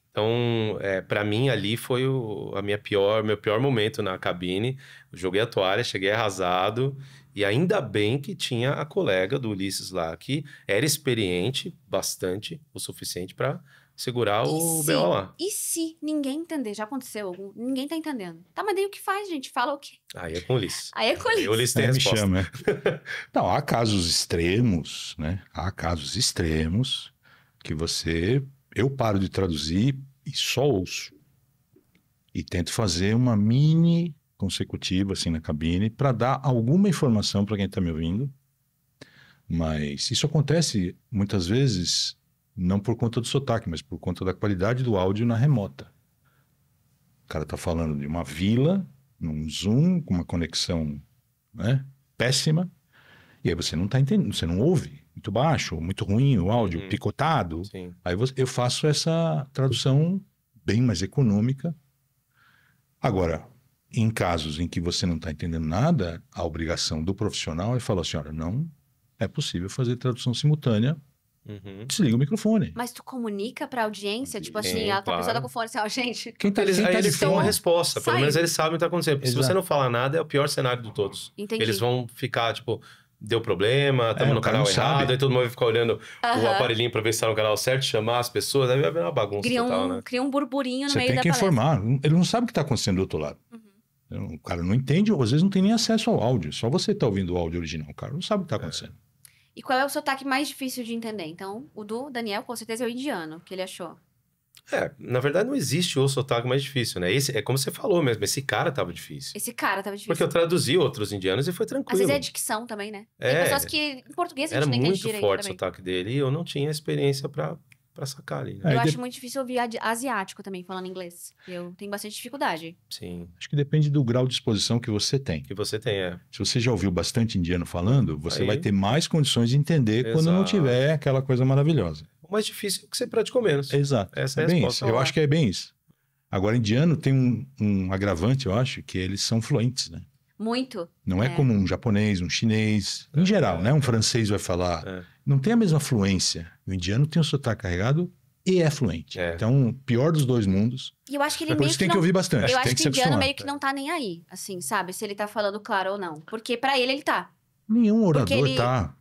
Então, para mim, ali foi meu pior momento na cabine. Eu joguei a toalha, cheguei arrasado. E ainda bem que tinha a colega do Ulisses lá, que era experiente bastante, o suficiente para segurar o BO lá. E se ninguém entender? Já aconteceu? Ninguém tá entendendo. Tá, mas daí o que faz, gente? Fala o quê? Aí é com o Ulisses. O Ulisses tem a resposta. Me chama. Não, há casos extremos, né? Há casos extremos que eu paro de traduzir e só ouço. E tento fazer uma mini consecutiva, assim, na cabine, para dar alguma informação para quem está me ouvindo. Mas isso acontece, muitas vezes, não por conta do sotaque, mas por conta da qualidade do áudio na remota. O cara está falando de uma vila, num Zoom, com uma conexão, né, péssima, e aí você não está entendendo, você não ouve. Muito baixo, muito ruim o áudio, picotado. Sim. Aí eu faço essa tradução bem mais econômica. Agora, em casos em que você não está entendendo nada, a obrigação do profissional é falar assim, olha, não é possível fazer tradução simultânea, desliga o microfone. Mas tu comunica para a audiência, tipo assim, a pessoa tá com fone, assim, ó, gente... Eles têm uma resposta, pelo menos eles sabem o que está acontecendo. Porque se você não falar nada, é o pior cenário de todos. Entendi. Eles vão ficar, tipo... Deu problema, estamos no canal errado, aí todo mundo vai ficar olhando o aparelhinho para ver se está no canal certo, chamar as pessoas, aí vai ver uma bagunça total, né? Cria um burburinho no meio da palestra. Você tem que informar, ele não sabe o que está acontecendo do outro lado. O cara não entende, ou às vezes não tem nem acesso ao áudio, só você está ouvindo o áudio original, o cara não sabe o que está acontecendo. E qual é o sotaque mais difícil de entender? Então, o do Daniel, com certeza, é o indiano, que ele achou. Na verdade não existe o sotaque mais difícil, né? É como você falou mesmo, esse cara tava difícil. Porque eu traduzi outros indianos e foi tranquilo. Às vezes é dicção também, né? Tem pessoas que em português a gente não entende direito. Era muito forte o sotaque dele e eu não tinha experiência pra sacar ali. Né? Eu acho muito difícil ouvir asiático também falando inglês. Eu tenho bastante dificuldade. Sim. Acho que depende do grau de exposição que você tem. Se você já ouviu bastante indiano falando, você vai ter mais condições de entender quando não tiver aquela coisa maravilhosa. O mais difícil é que você praticou menos. Exato. Essa é a bem resposta. Isso. Eu acho que é bem isso. Agora, indiano tem um agravante, eu acho, que eles são fluentes, né? Muito. Não é como um japonês, um chinês, em geral, né? Um francês vai falar. Não tem a mesma fluência. O indiano tem o sotaque carregado e é fluente. Então, pior dos dois mundos. E eu acho que ele meio que tem que ouvir bastante. Eu acho que o indiano meio que não tá nem aí, assim, sabe? Se ele tá falando claro ou não. Porque pra ele tá. Nenhum orador tá.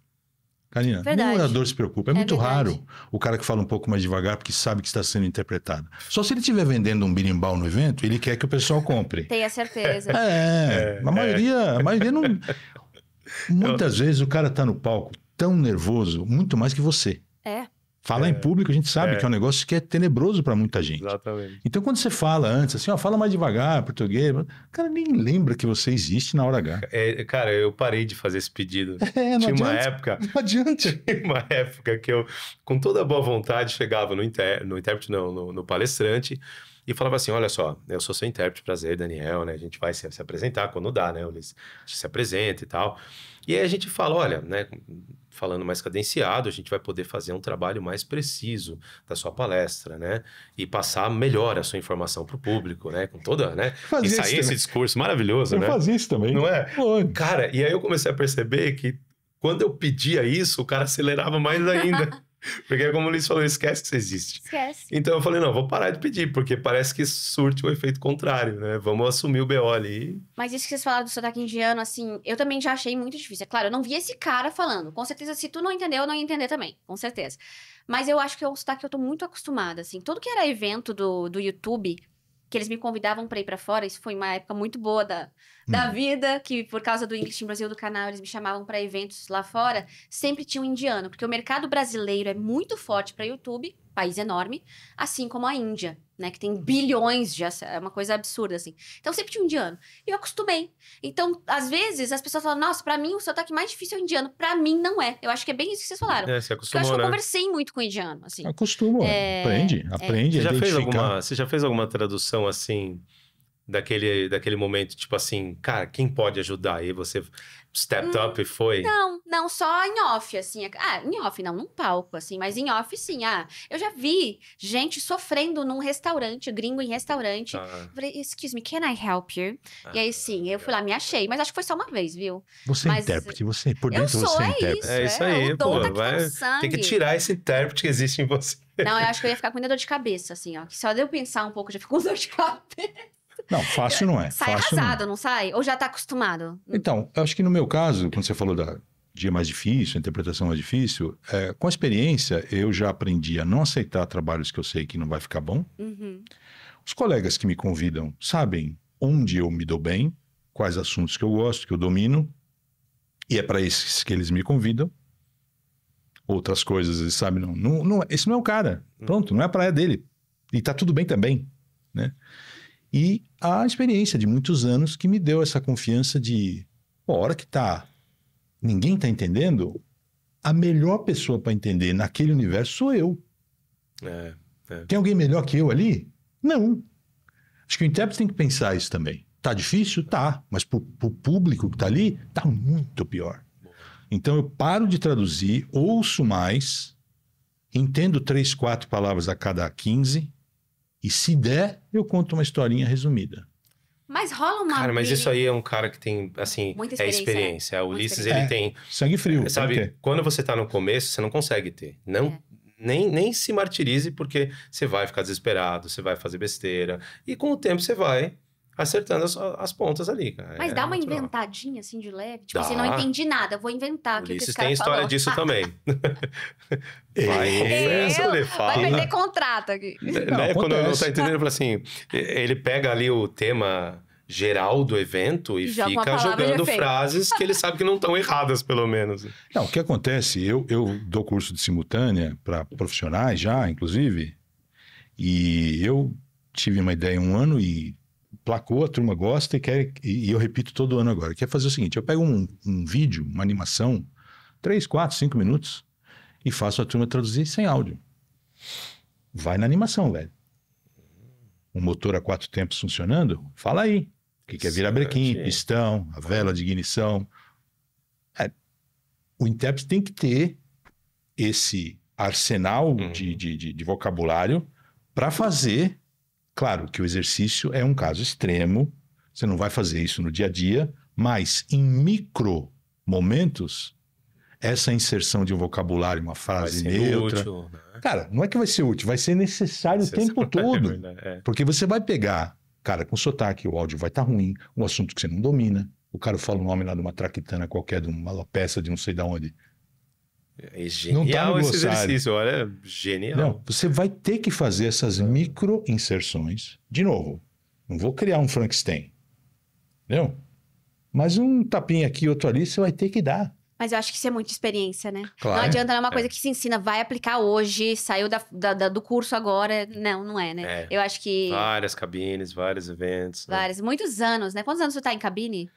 Karina, Verdade. nenhum orador se preocupa. É muito verdade. raro o cara que fala um pouco mais devagar porque sabe que está sendo interpretado. Só se ele estiver vendendo um birimbau no evento, ele quer que o pessoal compre. Tenha certeza. A maioria não... Muitas vezes o cara tá no palco tão nervoso, muito mais que você. Falar em público, a gente sabe que é um negócio que é tenebroso para muita gente. Exatamente. Então, quando você fala antes, assim, fala mais devagar, português, o cara nem lembra que você existe na hora H. Cara, eu parei de fazer esse pedido. Não Tinha uma adianta, época... Não adianta. Tinha uma época que eu, com toda boa vontade, chegava no palestrante e falava assim, olha só, eu sou seu intérprete, prazer, Daniel, né? A gente vai se apresentar quando dá, né? Ulisses? A gente se apresenta e tal. E aí a gente fala, olha, né? Falando mais cadenciado, a gente vai poder fazer um trabalho mais preciso da sua palestra, né? E passar melhor a sua informação para o público, né? Com toda, né? E sair esse discurso maravilhoso, né? Eu fazia isso também. Não é? Pô. Cara, e aí eu comecei a perceber que quando eu pedia isso, o cara acelerava mais ainda. Porque como o Ulisses falou, esquece que você existe. Esquece. Então eu falei, não, vou parar de pedir, porque parece que surte o efeito contrário, né? Vamos assumir o BO ali. Mas isso que vocês falaram do sotaque indiano, assim, eu também já achei muito difícil. É claro, eu não vi esse cara falando. Com certeza, se tu não entendeu, eu não ia entender também. Com certeza. Mas eu acho que é um sotaque que eu tô muito acostumada, assim. Tudo que era evento do YouTube, que eles me convidavam pra ir pra fora, isso foi uma época muito boa da vida, que por causa do English in Brasil do canal, eles me chamavam pra eventos lá fora, sempre tinha um indiano, porque o mercado brasileiro é muito forte pra YouTube, país enorme, assim como a Índia, né, que tem bilhões de é uma coisa absurda, assim. Então sempre tinha um indiano. E eu acostumei. Então, às vezes, as pessoas falam, nossa, pra mim o sotaque mais difícil é o indiano. Pra mim, não é. Eu acho que é bem isso que vocês falaram. Você acostumou, porque eu acho que eu né? conversei muito com o indiano, assim. Acostuma, aprende Você já fez alguma tradução, assim, daquele momento, tipo assim, cara, quem pode ajudar? E você stepped up e foi? Não, só em off, assim. Em off, não, num palco, assim. Mas em off, sim. Eu já vi gente sofrendo num restaurante, gringo em restaurante. Eu falei, excuse me, can I help you? E aí, sim, eu fui lá, me achei. Mas acho que foi só uma vez, viu? Você é intérprete, por dentro você é intérprete. É isso aí, o dom pô. tá aqui no Tem que tirar esse intérprete que existe em você. Não, eu acho que eu ia ficar com muita dor de cabeça, assim, ó. Que só de eu pensar um pouco, eu já fico com dor de cabeça. Não, fácil não é. Sai fácil arrasado, não sai? Ou já tá acostumado? Então, eu acho que no meu caso, quando você falou da dia mais difícil, a interpretação mais difícil, com a experiência, eu já aprendi a não aceitar trabalhos que eu sei que não vai ficar bom. Os colegas que me convidam sabem onde eu me dou bem, quais assuntos que eu gosto, que eu domino, e é para esses que eles me convidam. Outras coisas, eles sabem, esse não é o cara. Pronto, não é a praia dele. E tá tudo bem também, né? E a experiência de muitos anos que me deu essa confiança de, a hora que ninguém tá entendendo, a melhor pessoa para entender naquele universo sou eu. Tem alguém melhor que eu ali? Não. Acho que o intérprete tem que pensar isso também. Tá difícil? Tá. Mas pro público que tá ali, tá muito pior. Então eu paro de traduzir, ouço mais, entendo 3, 4 palavras a cada 15... E se der, eu conto uma historinha resumida. Mas rola uma... Cara, mas isso aí é um cara que tem, assim, muita experiência. O Ulisses, ele tem... Sangue frio. Sabe, quando você tá no começo, você não consegue ter. Não, nem se martirize, porque você vai ficar desesperado, você vai fazer besteira. E com o tempo você vai acertando as pontas ali, cara. Mas dá uma inventadinha, assim, de leve. Tipo assim, não entendi nada, vou inventar. O Ulisses tem história disso também. Vai perder contrato aqui. Quando não tá entendendo, ele fala assim, ele pega ali o tema geral do evento e fica jogando frases que ele sabe que não estão erradas, pelo menos. Não, o que acontece, eu dou curso de simultânea para profissionais já, inclusive, e eu tive uma ideia um ano e placou, a turma gosta e eu repito todo ano agora. Quer fazer o seguinte, eu pego um vídeo, uma animação, 3, 4, 5 minutos e faço a turma traduzir sem áudio. Vai na animação, velho. Um motor a 4 tempos funcionando? Fala aí. O que é virabrequim, pistão, a vela de ignição. O intérprete tem que ter esse arsenal de vocabulário para fazer. Claro que o exercício é um caso extremo, você não vai fazer isso no dia a dia, mas em micro momentos, essa inserção de um vocabulário, uma frase neutra... Útil, né? Cara, não é que vai ser útil, vai ser necessário o tempo todo. Porque você vai pegar, cara, com sotaque, o áudio vai estar ruim, um assunto que você não domina, o cara fala o nome lá de uma traquitana qualquer, de uma alopecia de não sei de onde. É genial esse exercício, olha, genial. Não, você vai ter que fazer essas micro-inserções. De novo, não vou criar um Frankenstein, entendeu? Mas um tapinha aqui, outro ali, você vai ter que dar. Mas eu acho que isso é muita experiência, né? Claro. Não adianta, não é uma coisa que se ensina, vai aplicar hoje, saiu do curso agora. Não é, né? Eu acho que... Várias cabines, vários eventos. Vários, muitos anos, né? Quantos anos você tá em cabine?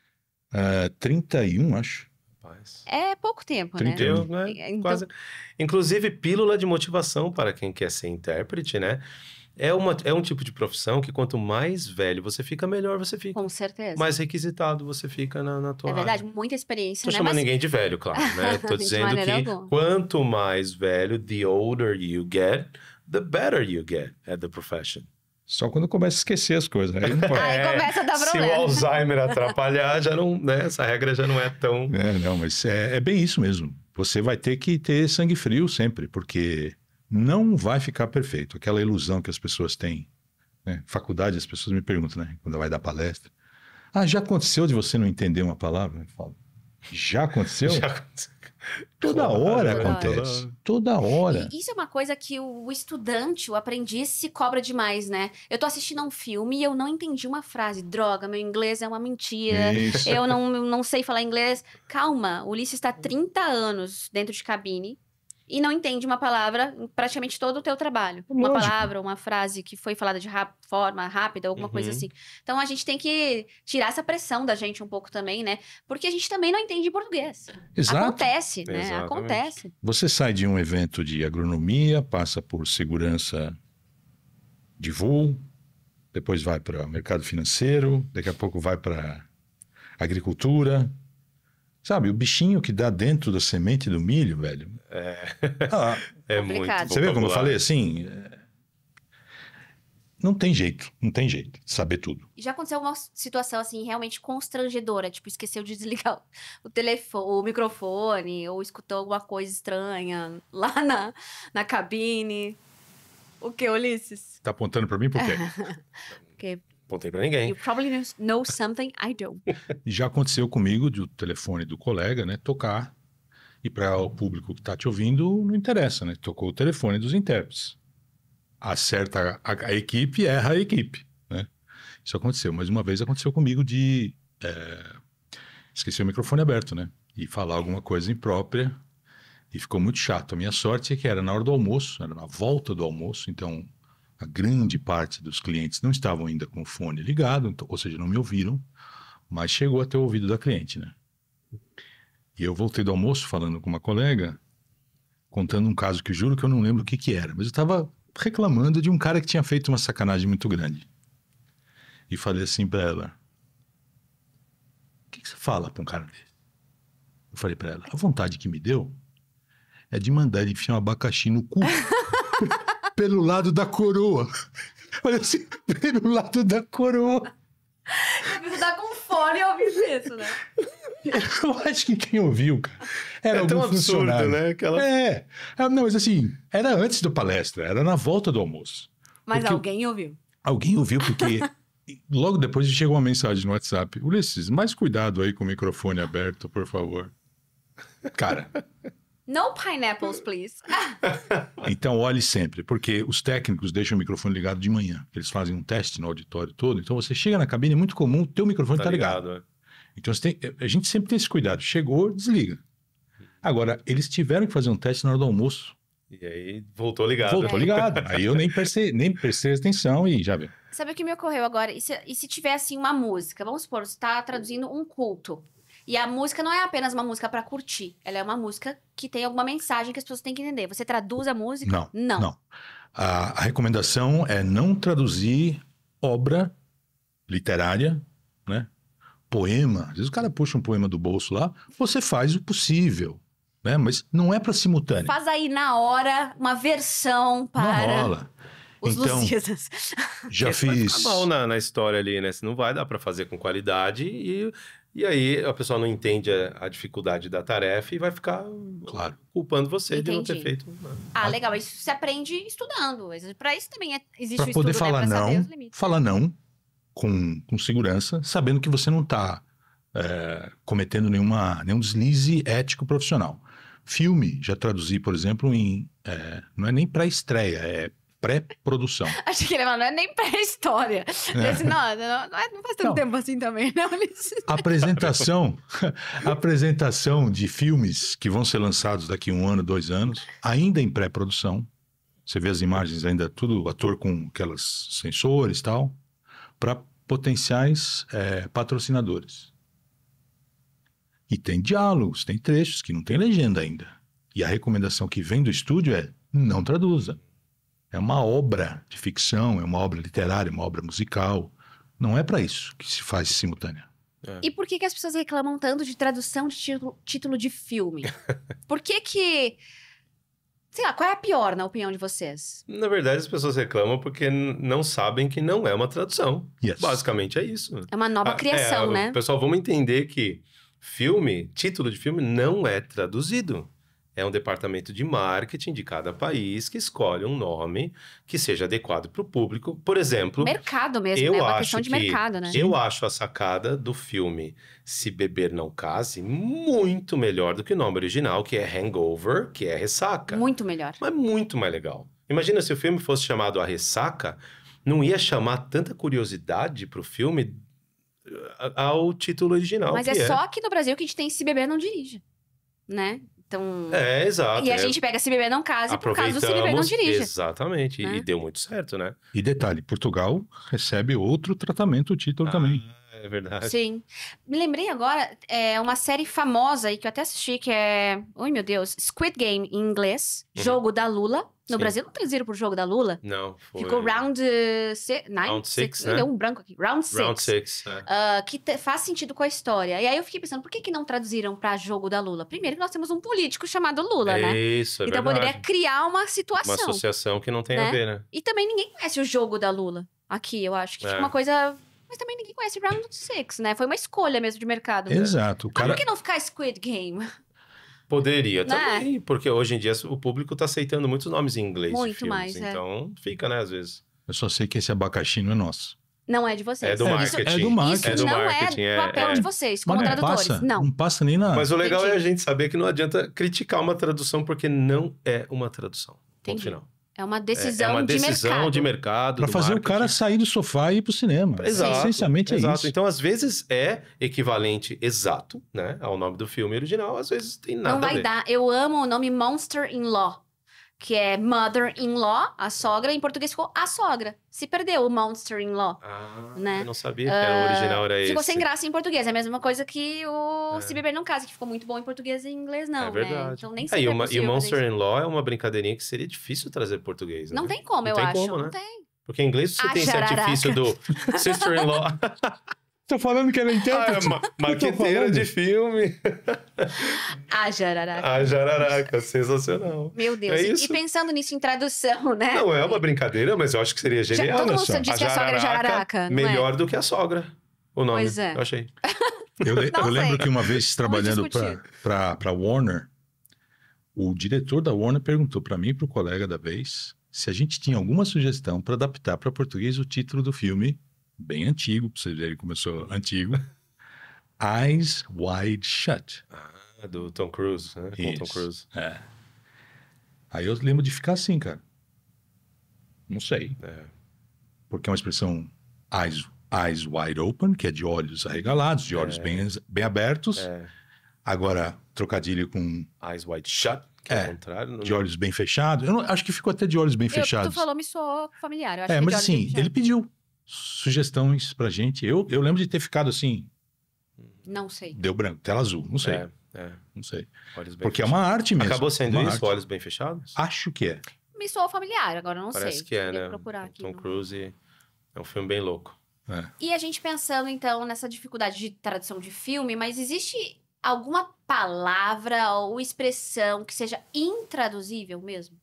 31, acho. É pouco tempo, 31. Né? Então... Quase. Inclusive, pílula de motivação para quem quer ser intérprete, né? É um tipo de profissão que quanto mais velho você fica, melhor você fica. Com certeza. Mais requisitado você fica na tua área. É verdade, muita experiência, Tô chamando ninguém de velho, claro, né? Tô dizendo que quanto mais velho, the older you get, the better you get at the profession. Só quando começa a esquecer as coisas. Aí não pode. Aí começa a dar problema. Se o Alzheimer atrapalhar, já não, né? Essa regra já não é tão... Não, mas é bem isso mesmo. Você vai ter que ter sangue frio sempre, porque não vai ficar perfeito. Aquela ilusão que as pessoas têm. Né? Faculdade, as pessoas me perguntam, né? Quando vai dar palestra. Já aconteceu de você não entender uma palavra? Eu falo, já aconteceu? Já aconteceu. Toda hora acontece. Toda hora. E isso é uma coisa que o estudante, o aprendiz, se cobra demais, né? Eu tô assistindo a um filme e eu não entendi uma frase. Droga, meu inglês é uma mentira. Isso. Eu não sei falar inglês. Calma, o Ulisses está 30 anos dentro de cabine e não entende uma palavra em praticamente todo o teu trabalho. Uma palavra, uma frase que foi falada de forma rápida, alguma coisa assim. Então, a gente tem que tirar essa pressão da gente um pouco também, né? Porque a gente também não entende português. Exato. Acontece, né? Exatamente. Acontece. Você sai de um evento de agronomia, passa por segurança de voo, depois vai para o mercado financeiro, daqui a pouco vai para agricultura. Sabe, o bichinho que dá dentro da semente do milho, velho. É muito complicado. Você vê como eu falei assim? Não tem jeito de saber tudo. E já aconteceu uma situação, assim, realmente constrangedora? Tipo, esqueceu de desligar o telefone, o microfone, ou escutou alguma coisa estranha lá na cabine. O que, Ulisses? Tá apontando para mim por quê? Porque Apontei pra ninguém. you probably know something I don't. Já aconteceu comigo, do telefone do colega, né, tocar. E para o público que tá te ouvindo, não interessa, né? Tocou o telefone dos intérpretes. Acerta a equipe, erra a equipe, né? Isso aconteceu. Mas uma vez aconteceu comigo de esquecer o microfone aberto, né? E falar alguma coisa imprópria. E ficou muito chato. A minha sorte é que era na hora do almoço, era na volta do almoço. Então, a grande parte dos clientes não estavam ainda com o fone ligado, então, ou seja, não me ouviram. Mas chegou até o ouvido da cliente, né? E eu voltei do almoço falando com uma colega, contando um caso que eu juro que eu não lembro o que era. Mas eu estava reclamando de um cara que tinha feito uma sacanagem muito grande. E falei assim para ela, o que você fala para um cara desse? Eu falei para ela, a vontade que me deu é de mandar ele enfiar um abacaxi no cu pelo lado da coroa. Olha assim, pelo lado da coroa. Eu preciso dar com fone e ouvir isso, né? Eu acho que quem ouviu, cara, era algum tão absurdo, funcionário. né? Não, mas assim, era antes do palestra, era na volta do almoço. Mas Porque alguém ouviu. Alguém ouviu porque logo depois chegou uma mensagem no WhatsApp. Ulisses, mais cuidado aí com o microfone aberto, por favor. Cara... No pineapples, please. Então, olhe sempre, porque os técnicos deixam o microfone ligado de manhã. Eles fazem um teste no auditório todo. Então, você chega na cabine, é muito comum, o teu microfone tá ligado. Então, a gente sempre tem esse cuidado. Chegou, desliga. Agora, eles tiveram que fazer um teste na hora do almoço. E aí, voltou ligado. Voltou ligado. Aí eu nem prestei atenção e já viu. Sabe o que me ocorreu agora? E se tiver, assim, uma música? Vamos supor, você tá traduzindo um culto. E a música não é apenas uma música para curtir. Ela é uma música que tem alguma mensagem que as pessoas têm que entender. Você traduz a música? Não. A recomendação é não traduzir obra literária, né? Poema. Às vezes o cara puxa um poema do bolso lá, você faz o possível, né? Mas não é para simultâneo. Faz aí na hora uma versão para... Não rola. Os então, Lusíadas. Já fiz... Vai ficar mal na história ali, né? Se não vai dar para fazer com qualidade e aí a pessoa não entende a dificuldade da tarefa e vai ficar culpando você de não ter feito. Legal. Isso se aprende estudando. Para isso também existe pra o estudo, poder falar né? Pra saber não, os limites. falar não com segurança, sabendo que você não está cometendo nenhum deslize ético profissional. Filme, já traduzi, por exemplo, não é nem pré-estreia, é pré-produção. Achei que ele ia falar, não é nem pré-história. Não faz tanto tempo assim também, não. Apresentação de filmes que vão ser lançados daqui 1 ano, 2 anos, ainda em pré-produção. Você vê as imagens ainda, tudo ator com aquelas sensores e tal, para potenciais patrocinadores. E tem diálogos, tem trechos que não tem legenda ainda. E a recomendação que vem do estúdio é não traduza. É uma obra de ficção, é uma obra literária, uma obra musical. Não é para isso que se faz simultânea. E por que as pessoas reclamam tanto de tradução de título de filme? Por que... Sei lá, qual é a pior, na opinião de vocês? Na verdade, as pessoas reclamam porque não sabem que não é uma tradução. Yes. Basicamente é isso. É uma nova criação, né? Pessoal, vamos entender que título de filme não é traduzido. É um departamento de marketing de cada país que escolhe um nome que seja adequado para o público. Por exemplo... Mercado mesmo, né? É uma questão de mercado, né? Eu acho a sacada do filme Se Beber Não Case muito melhor do que o nome original, que é Hangover, que é Ressaca. Muito melhor. Mas muito mais legal. Imagina se o filme fosse chamado A Ressaca, não ia chamar tanta curiosidade para o filme ao título original. Mas só aqui no Brasil que a gente tem Se Beber Não Dirija, né? Então... exato. E a gente pega Se Beber Não Case por causa do Se Beber Não Dirija. Exatamente. Né? E deu muito certo, né? E detalhe, Portugal recebe outro tratamento, o título também. É verdade. Sim. Me lembrei agora, uma série famosa aí que eu até assisti, que é... Ai, meu Deus. Squid Game, em inglês. Jogo da Lula. No Brasil, não traduziram pro Jogo da Lula? Não, foi... Ficou Round 6, né? Deu um branco aqui. Round 6. Round 6, que faz sentido com a história. E aí eu fiquei pensando, por que não traduziram pra Jogo da Lula? Primeiro que nós temos um político chamado Lula, né? Isso, então verdade. Poderia criar uma situação. Uma associação que não tem a ver, né? E também ninguém conhece o Jogo da Lula aqui, eu acho. Que fica uma coisa... Mas também ninguém conhece Round 6, né? Foi uma escolha mesmo de mercado. Exato. Por que não ficar Squid Game? Poderia também, porque hoje em dia o público tá aceitando muitos nomes em inglês muito de filmes, mais, então fica, né, às vezes. Eu só sei que esse abacaxi não é nosso. Não é de vocês. É do marketing. É do marketing. Isso não é papel de vocês, como tradutores. Não passa nem na... Mas o legal é a gente saber que não adianta criticar uma tradução, porque não é uma tradução. Ponto final. É uma decisão, de mercado. Para fazer o cara sair do sofá e ir pro cinema. Exato. Essencialmente é isso. Então, às vezes, é equivalente exato, né, ao nome do filme original. Às vezes, tem nada a ver. Não vai dar. Eu amo o nome Monster-in-Law, que é Mother-in-Law, a sogra. Em português ficou a sogra. Se perdeu o Monster-in-Law. Eu não sabia que o original era esse. Ficou sem graça em português. É a mesma coisa que o Se Beber Não Case, que ficou muito bom em português e em inglês não, é verdade. Né? Então nem sempre E o Monster-in-Law é uma brincadeirinha que seria difícil trazer português, né? Não tem como, eu acho. Não tem. Porque em inglês você tem esse artifício do sister-in-law. Tô falando que ela intérprete. Marqueteira de filme. A jararaca. A jararaca, sensacional. Meu Deus. E pensando nisso em tradução, né? Não é uma brincadeira, mas eu acho que seria genial. Todo mundo diz que a sogra é jararaca. Melhor do que a sogra. O nome. Pois é. Eu achei. Eu lembro que uma vez trabalhando pra Warner, o diretor da Warner perguntou pra mim e pro colega da vez se a gente tinha alguma sugestão para adaptar para português o título do filme, bem antigo, pra vocês verem como eu sou antigo, Eyes Wide Shut. Do Tom Cruise, né? Com Tom Cruise. Aí eu lembro de ficar assim, cara. Não sei. Porque é uma expressão eyes wide open, que é de olhos arregalados, de olhos bem abertos. Agora, trocadilho com... Eyes wide shut, que é o contrário. De olhos bem fechados. Eu acho que ficou até de olhos bem fechados. Tu falou, me soou familiar. Eu acho que mas assim, ele pediu sugestões pra gente. Eu lembro de ter ficado assim... Não sei. Deu branco, tela azul, não sei. Não sei. Porque fechados. É uma arte mesmo. Acabou sendo isso, olhos bem fechados? Acho que é. Me soou familiar, agora não sei. Parece que é, né? Procurar aqui, Tom Cruise é um filme bem louco. E a gente pensando, então, nessa dificuldade de tradução de filme, mas existe alguma palavra ou expressão que seja intraduzível mesmo?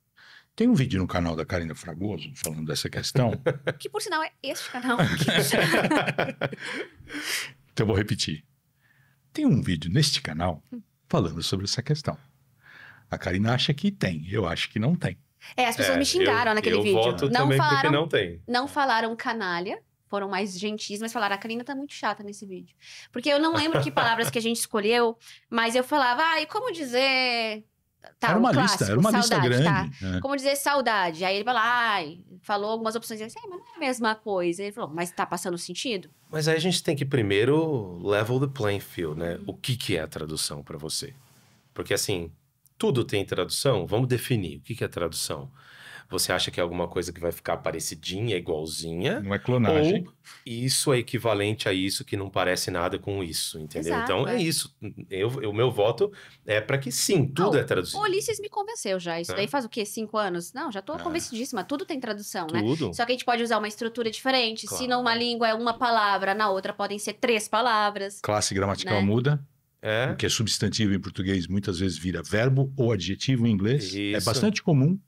Tem um vídeo no canal da Karina Fragoso falando dessa questão. Que, por sinal, é este canal. Então, eu vou repetir. Tem um vídeo neste canal falando sobre essa questão. A Karina acha que tem, eu acho que não tem. As pessoas me xingaram naquele vídeo. Eu voto também porque não tem. Não falaram canalha, foram mais gentis, mas falaram, a Karina tá muito chata nesse vídeo. Porque eu não lembro que palavras que a gente escolheu, mas eu falava, e como dizer... Tá, era uma clássico, era uma lista saudade, grande. Tá? Como dizer saudade? Aí ele vai lá, falou algumas opções. Ele disse, mas não é a mesma coisa. Ele falou, mas tá passando sentido? Mas aí a gente tem que primeiro level the playing field, né? O que é a tradução para você? Porque assim, tudo tem tradução. Vamos definir o que é tradução. Você acha que é alguma coisa que vai ficar parecidinha, igualzinha? Não é clonagem. Ou isso é equivalente a isso que não parece nada com isso, entendeu? Exato, Então é isso. O meu voto é para que sim, tudo é traduzido. O Ulisses me convenceu já. Isso daí faz o quê? 5 anos? Não, já tô convencidíssima. Tudo tem tradução, né? Tudo. Só que a gente pode usar uma estrutura diferente. Claro. Se numa língua é uma palavra, na outra podem ser 3 palavras. Classe gramatical Né? muda. O que é substantivo em português muitas vezes vira verbo ou adjetivo em inglês. Isso. É bastante comum,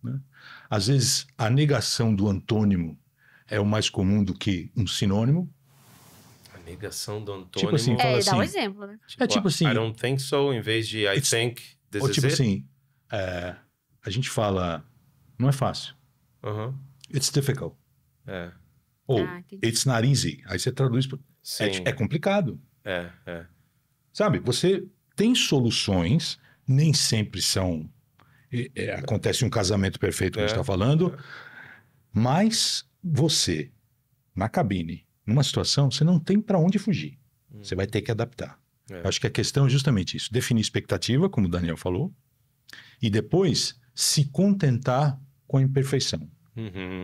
né? Às vezes a negação do antônimo é o mais comum do que um sinônimo. A negação do antônimo. Tipo assim, fala dá um assim, exemplo, né? tipo assim, I don't think so, em vez de I think this ou is tipo it. assim, a gente fala, não é fácil. It's difficult. Ou entendi. it's not easy. Aí você traduz, é complicado. Sabe, você tem soluções, nem sempre são... acontece um casamento perfeito, como a gente está falando, mas você, na cabine, numa situação, você não tem para onde fugir. Você vai ter que adaptar. Eu acho que a questão é justamente isso. Definir expectativa, como o Daniel falou, e depois se contentar com a imperfeição.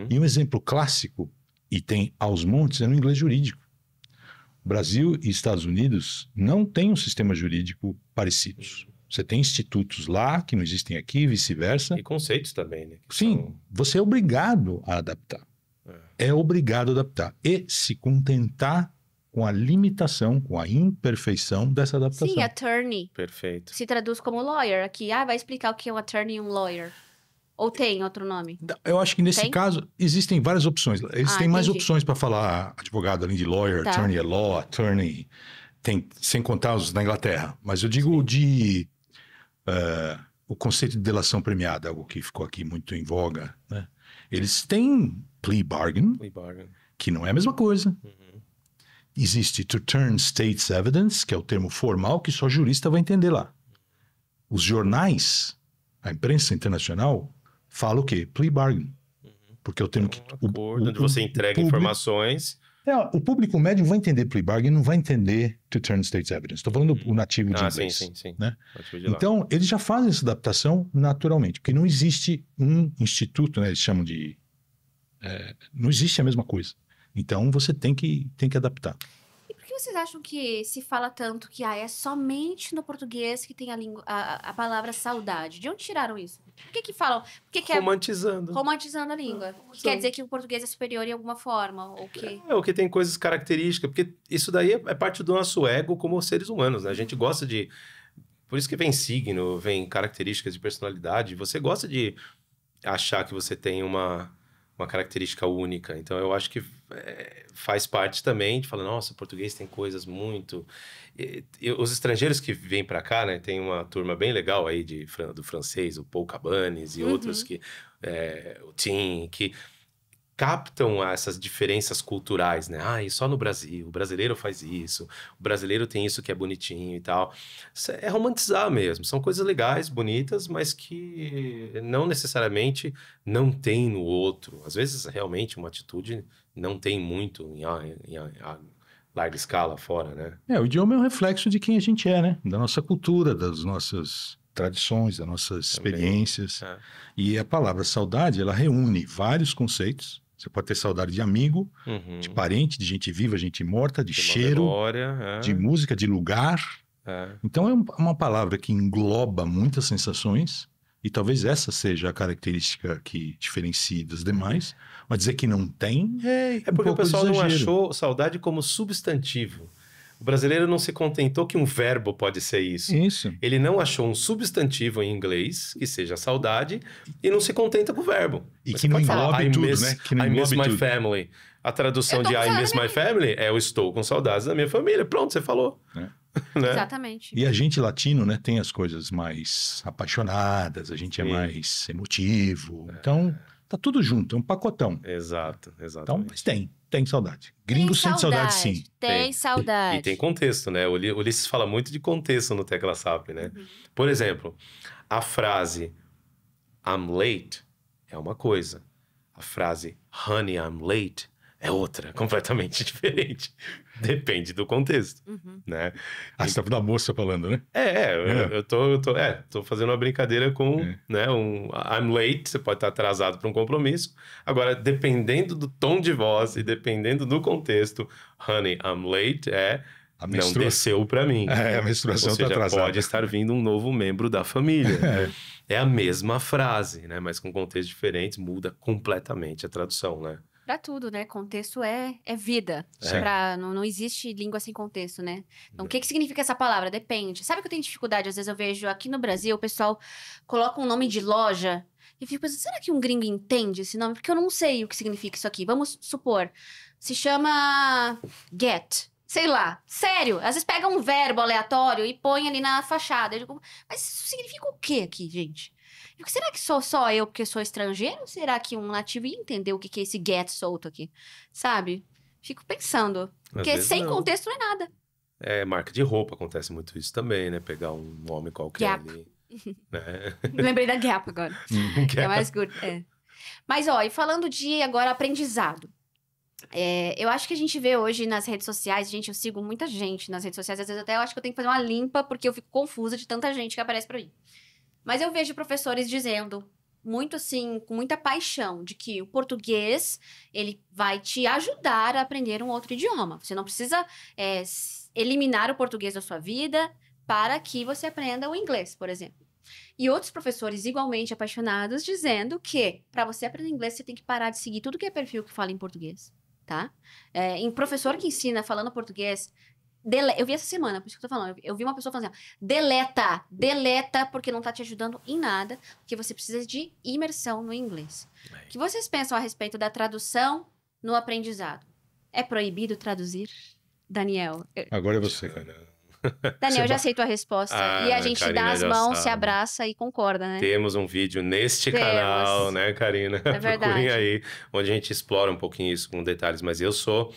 E um exemplo clássico, e tem aos montes, é no inglês jurídico. Brasil e Estados Unidos não têm um sistema jurídico parecidos. Você tem institutos lá que não existem aqui, vice-versa. E conceitos também, né? Sim, você é obrigado a adaptar. É obrigado a adaptar. E se contentar com a limitação, com a imperfeição dessa adaptação. Sim, attorney. Perfeito. Se traduz como lawyer aqui. Vai explicar o que é um attorney e um lawyer. Ou tem outro nome? Eu acho que nesse caso existem várias opções. Eles têm mais opções para falar advogado, além de lawyer, attorney é law, attorney, tem, sem contar os da Inglaterra. Mas eu digo o conceito de delação premiada, algo que ficou aqui muito em voga, né? Eles têm plea bargain, que não é a mesma coisa. Existe to turn state's evidence, que é o termo formal que só jurista vai entender lá. Os jornais, a imprensa internacional, fala o quê? Plea bargain. Porque é o termo que... onde você entrega informações... o público médio vai entender plea bargain, não vai entender to turn state's evidence. Estou falando o nativo de inglês. Sim. Né? Então, eles já fazem essa adaptação naturalmente, porque não existe um instituto, né? Eles chamam de... não existe a mesma coisa. Então, você tem que adaptar. E por que vocês acham que se fala tanto que é somente no português que tem a palavra saudade? De onde tiraram isso? Por que falam? Romantizando. Romantizando a língua. Quer dizer que o português é superior em alguma forma? Ou que... Ou que tem coisas características. Porque isso daí é parte do nosso ego como seres humanos, né? A gente gosta de... Por isso que vem signo, vem características de personalidade. Você gosta de achar que você tem uma característica única. Então, eu acho que faz parte também de falar, nossa, o português tem coisas muito... os estrangeiros que vêm para cá, né? Tem uma turma bem legal aí do francês, o Paul Cabanes e outros que... o Tim, que captam essas diferenças culturais, né? E só no Brasil, o brasileiro faz isso, o brasileiro tem isso que é bonitinho e tal. Isso é romantizar mesmo. São coisas legais, bonitas, mas que não necessariamente não tem no outro. Às vezes, realmente, uma atitude não tem muito em larga escala fora, né? O idioma é um reflexo de quem a gente é, né? Da nossa cultura, das nossas tradições, das nossas experiências. E a palavra saudade, ela reúne vários conceitos. Você pode ter saudade de amigo, de parente, de gente viva, gente morta, de cheiro, memória, de música, de lugar. Então é uma palavra que engloba muitas sensações e talvez essa seja a característica que diferencia das demais. Mas dizer que não tem é porque o pessoal não achou saudade como substantivo. O brasileiro não se contentou que um verbo pode ser isso. Ele não achou um substantivo em inglês que seja saudade e não se contenta com o verbo. E que não englobe tudo, né? I miss my family. A tradução de I miss my family é eu estou com saudades da minha família. Pronto, você falou. Né? Exatamente. E a gente latino, né, tem as coisas mais apaixonadas, a gente é mais emotivo. Então, tá tudo junto, é um pacotão. Exato. Então, mas tem. tem saudade. Gringo sente saudade, sim. Tem saudade. E tem contexto, né? O Ulisses fala muito de contexto no Tecla SAP, né? Por exemplo, a frase I'm late é uma coisa. A frase honey, I'm late é outra, completamente diferente. Depende do contexto, né? Ah, você tá da moça falando, né? Eu tô fazendo uma brincadeira com, né, I'm late, você pode estar atrasado para um compromisso. Agora, dependendo do tom de voz e dependendo do contexto, honey, I'm late não desceu para mim. A menstruação tá atrasada. Pode estar vindo um novo membro da família. É a mesma frase, né? Mas com contextos diferentes, muda completamente a tradução, né? Pra tudo, né? Contexto é vida. Não existe língua sem contexto, né? Então, o que significa essa palavra? Depende. Sabe que eu tenho dificuldade? Às vezes eu vejo aqui no Brasil, o pessoal coloca um nome de loja e eu fico pensando, será que um gringo entende esse nome? Porque eu não sei o que significa isso aqui. Vamos supor, se chama Get. Sei lá, sério. Às vezes pega um verbo aleatório e põe ali na fachada. Eu digo, mas isso significa o quê aqui, gente? Será que sou só eu porque sou estrangeiro? Ou será que um nativo ia entender o que é esse get solto aqui? Sabe? Fico pensando. Porque sem contexto não é nada. Marca de roupa acontece muito isso também, né? Pegar um nome qualquer Gap. ali. Né? Lembrei da Gap agora. É mais good. Mas, e falando de agora aprendizado. Eu acho que a gente vê hoje nas redes sociais, gente, eu sigo muita gente nas redes sociais, às vezes até eu acho que eu tenho que fazer uma limpa porque eu fico confusa de tanta gente que aparece pra mim. Mas eu vejo professores dizendo, muito assim, com muita paixão, de que o português, ele vai te ajudar a aprender um outro idioma. Você não precisa eliminar o português da sua vida para que você aprenda o inglês, por exemplo. E outros professores igualmente apaixonados dizendo que, para você aprender inglês, você tem que parar de seguir tudo que é perfil que fala em português, tá? Em professor que ensina falando português... Eu vi essa semana, por isso que eu tô falando. Eu vi uma pessoa falando assim, deleta, porque não tá te ajudando em nada, porque você precisa de imersão no inglês. O que vocês pensam a respeito da tradução no aprendizado? É proibido traduzir? Daniel. Agora é você, cara. Daniel, já aceito a resposta. E a gente Karina dá as mãos, se abraça e concorda, né? Temos um vídeo neste canal, né, Karina? É verdade. Procurem aí, onde a gente explora um pouquinho isso com detalhes. Mas eu sou...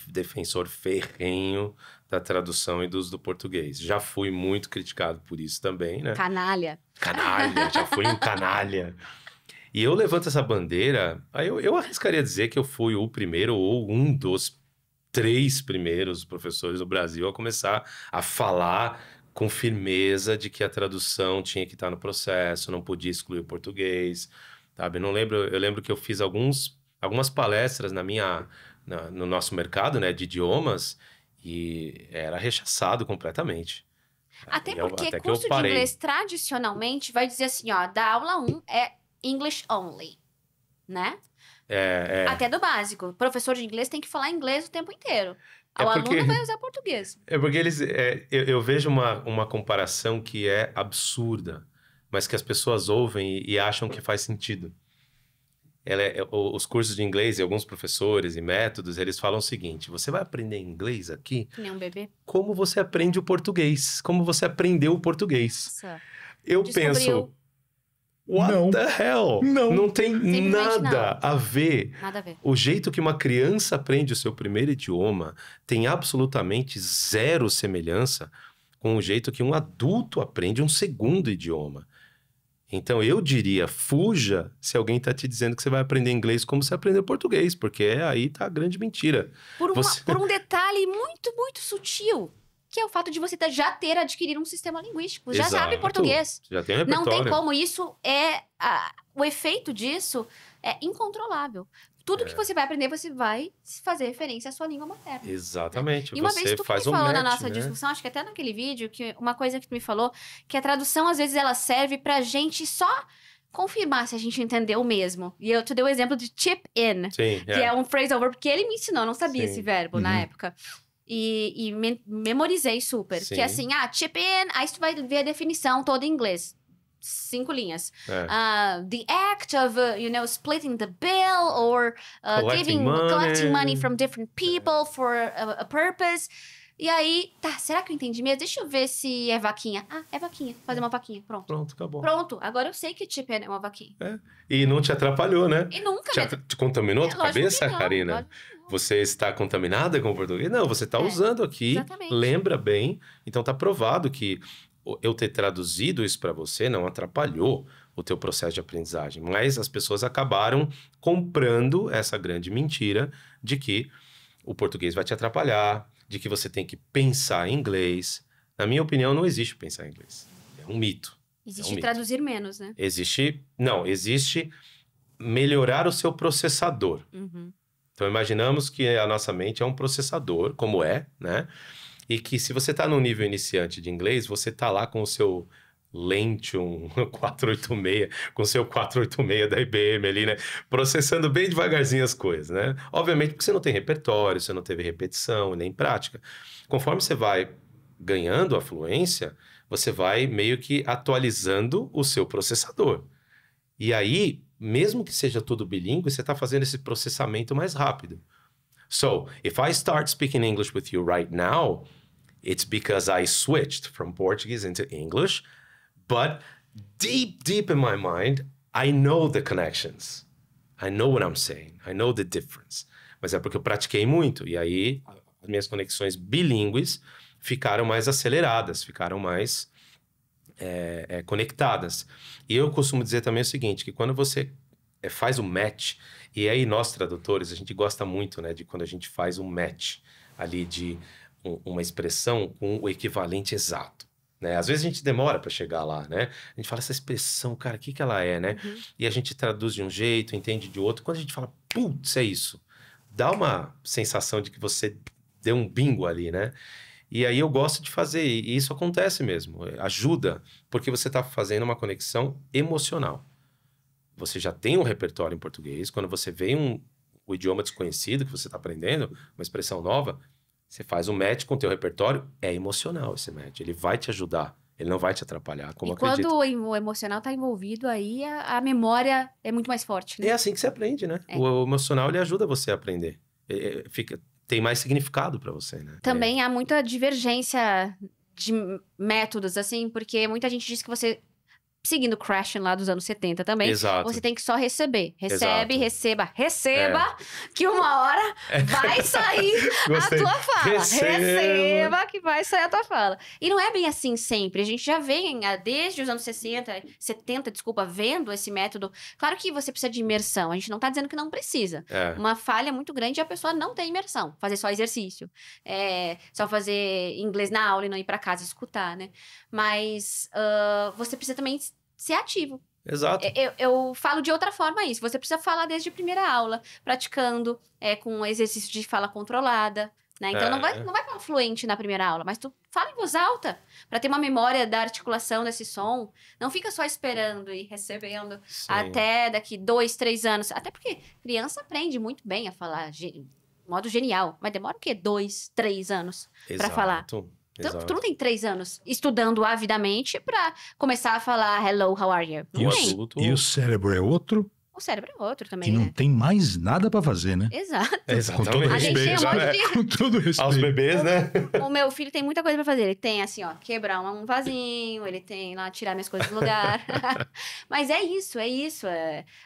defensor ferrenho da tradução e do uso do português. Já fui muito criticado por isso também, né? Canalha, já fui um canalha. E eu levanto essa bandeira, aí eu arriscaria dizer que eu fui o primeiro ou um dos 3 primeiros professores do Brasil a começar a falar com firmeza de que a tradução tinha que estar no processo, não podia excluir o português, sabe? Eu lembro que eu fiz algumas palestras no nosso mercado, né, de idiomas, e era rechaçado completamente. Até porque curso de inglês, tradicionalmente, vai dizer assim, da aula 1 é English only, né? Até do básico. O professor de inglês tem que falar inglês o tempo inteiro. O aluno vai usar português. Porque eu vejo uma comparação que é absurda, mas que as pessoas ouvem e acham que faz sentido. Os cursos de inglês e alguns professores e métodos, eles falam o seguinte, você vai aprender inglês aqui... Que nem um bebê. Como você aprende o português. Como você aprendeu o português. Nossa. Eu penso... What the hell? Não tem nada a ver. Nada a ver. O jeito que uma criança aprende o seu primeiro idioma tem absolutamente zero semelhança com o jeito que um adulto aprende um segundo idioma. Então, eu diria, fuja se alguém está te dizendo que você vai aprender inglês como você aprendeu português, porque aí tá a grande mentira. Por um detalhe muito, muito sutil, que é o fato de você já ter adquirido um sistema linguístico. Já sabe português. Já tem repertório. Não tem como. Isso o efeito disso é incontrolável. Tudo que você vai aprender, você vai fazer referência à sua língua materna. Exatamente. E uma vez tu me falou na nossa discussão, acho que até naquele vídeo, que uma coisa que tu me falou, que a tradução, às vezes, ela serve pra gente só confirmar se a gente entendeu mesmo. E eu te dei o exemplo de chip in, que é um phrasal verb, que ele me ensinou, eu não sabia esse verbo na época. E memorizei super. Que é assim, chip in, aí tu vai ver a definição toda em inglês. 5 linhas. The act of, splitting the bill or collecting money from different people for a purpose. E aí, tá, será que eu entendi mesmo? Deixa eu ver se é vaquinha. Ah, é vaquinha. Fazer uma vaquinha. Pronto. Pronto, acabou. Pronto. Agora eu sei que chip é uma vaquinha. E não te atrapalhou, né? E nunca. Te contaminou a tua cabeça, Karina? Você está contaminada com o português? Não, você está usando aqui. Exatamente. Lembra bem. Então tá provado que eu ter traduzido isso para você não atrapalhou o teu processo de aprendizagem. Mas as pessoas acabaram comprando essa grande mentira de que o português vai te atrapalhar, de que você tem que pensar em inglês. Na minha opinião, não existe pensar em inglês. É um mito. Existe traduzir menos, né? Existe melhorar o seu processador. Então, imaginamos que a nossa mente é um processador, como né? E que se você está no nível iniciante de inglês, você está lá com o seu Lentium 486, com o seu 486 da IBM ali, né? Processando bem devagarzinho as coisas, né? Obviamente porque você não tem repertório, você não teve repetição, nem prática. Conforme você vai ganhando a fluência, você vai meio que atualizando o seu processador. E aí, mesmo que seja tudo bilíngue, você está fazendo esse processamento mais rápido. So, if I start speaking English with you right now, it's because I switched from Portuguese into English, but deep in my mind, I know the connections. I know what I'm saying. I know the difference. Mas é porque eu pratiquei muito. E aí, as minhas conexões bilíngues ficaram mais aceleradas, ficaram mais conectadas. E eu costumo dizer também o seguinte, que quando você faz o match, e aí nós tradutores, a gente gosta muito, né, de quando a gente faz um match ali de uma expressão com o equivalente exato. Né? Às vezes a gente demora para chegar lá, né? A gente fala essa expressão, cara, o que ela é, né? E a gente traduz de um jeito, entende de outro. Quando a gente fala, putz, é isso. Dá uma sensação de que você deu um bingo ali, né? E aí eu gosto de fazer, e isso acontece mesmo. Ajuda, porque você está fazendo uma conexão emocional. Você já tem um repertório em português. Quando você vê o idioma desconhecido que você está aprendendo, uma expressão nova, você faz um match com o teu repertório, é emocional esse match. Ele vai te ajudar, ele não vai te atrapalhar, como eu acredito. Quando o emocional está envolvido, aí a memória é muito mais forte, né? É assim que você aprende, né? O emocional, ele ajuda você a aprender. Tem mais significado para você, né? Também há muita divergência de métodos, assim, porque muita gente diz que você... Seguindo o Crashing lá dos anos 70 também. Exato. Você tem que só receber. Recebe, Exato. receba, que uma hora vai sair a tua fala. Receba, que vai sair a tua fala. E não é bem assim sempre. A gente já vem, desde os anos 70, vendo esse método. Claro que você precisa de imersão. A gente não tá dizendo que não precisa. Uma falha muito grande é a pessoa não ter imersão. Fazer só exercício. Só fazer inglês na aula e não ir pra casa escutar, né? Mas você precisa também ser ativo. Exato. Eu falo de outra forma isso. Você precisa falar desde a primeira aula, praticando, com exercício de fala controlada, né? Então, não vai falar fluente na primeira aula, mas tu fala em voz alta, para ter uma memória da articulação desse som. Não fica só esperando e recebendo até daqui 2, 3 anos. Até porque criança aprende muito bem a falar de modo genial, mas demora o quê? 2, 3 anos para falar. Então, tu não tem 3 anos estudando avidamente pra começar a falar hello, how are you? Não tem. E o cérebro é outro? O cérebro é outro também, que não tem mais nada pra fazer, né? Exato. Exatamente. Com todo A gente tem um monte de... Com todo respeito. Aos bebês, né? O meu filho tem muita coisa pra fazer. Ele tem, assim, ó, quebrar um vasinho, ele tem lá, tirar minhas coisas do lugar. Mas é isso.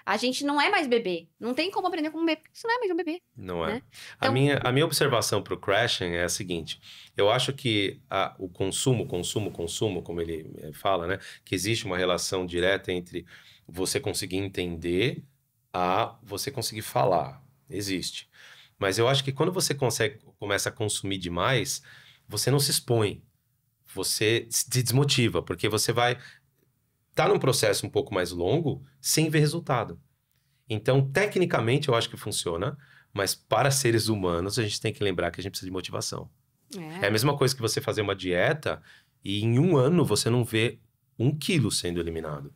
A gente não é mais bebê. Não tem como aprender como bebê. Isso não é mais um bebê. Não é. Né? Então... A minha observação pro Crashing é a seguinte. Eu acho que o consumo, como ele fala, né? Que existe uma relação direta entre você conseguir entender a você conseguir falar. Existe. Mas eu acho que quando você começa a consumir demais, você não se expõe. Você se desmotiva, porque você vai estar num processo um pouco mais longo sem ver resultado. Então, tecnicamente, eu acho que funciona, mas para seres humanos, a gente tem que lembrar que a gente precisa de motivação. É a mesma coisa que você fazer uma dieta e em 1 ano você não vê 1 quilo sendo eliminado.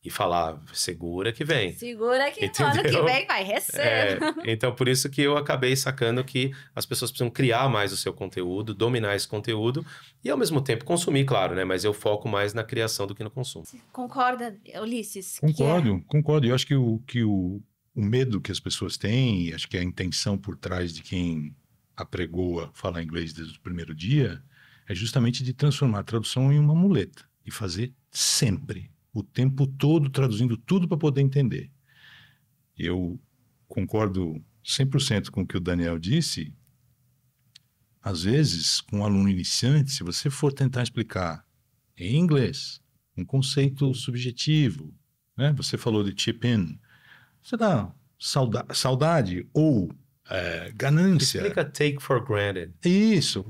E falar, segura que vem. Segura que no ano que vem vai, receba. Então, por isso que eu acabei sacando que as pessoas precisam criar mais o seu conteúdo, dominar esse conteúdo e, ao mesmo tempo, consumir, claro, né? Mas eu foco mais na criação do que no consumo. Você concorda, Ulisses? Concordo. Eu acho que o medo que as pessoas têm, acho que a intenção por trás de quem apregoa falar inglês desde o primeiro dia é justamente de transformar a tradução em uma muleta e fazer sempre, o tempo todo, traduzindo tudo para poder entender. Eu concordo 100% com o que o Daniel disse. Às vezes, com um aluno iniciante, se você for tentar explicar em inglês um conceito subjetivo, né? Você falou de chip-in, você dá saudade ou ganância. Explica take for granted. Isso.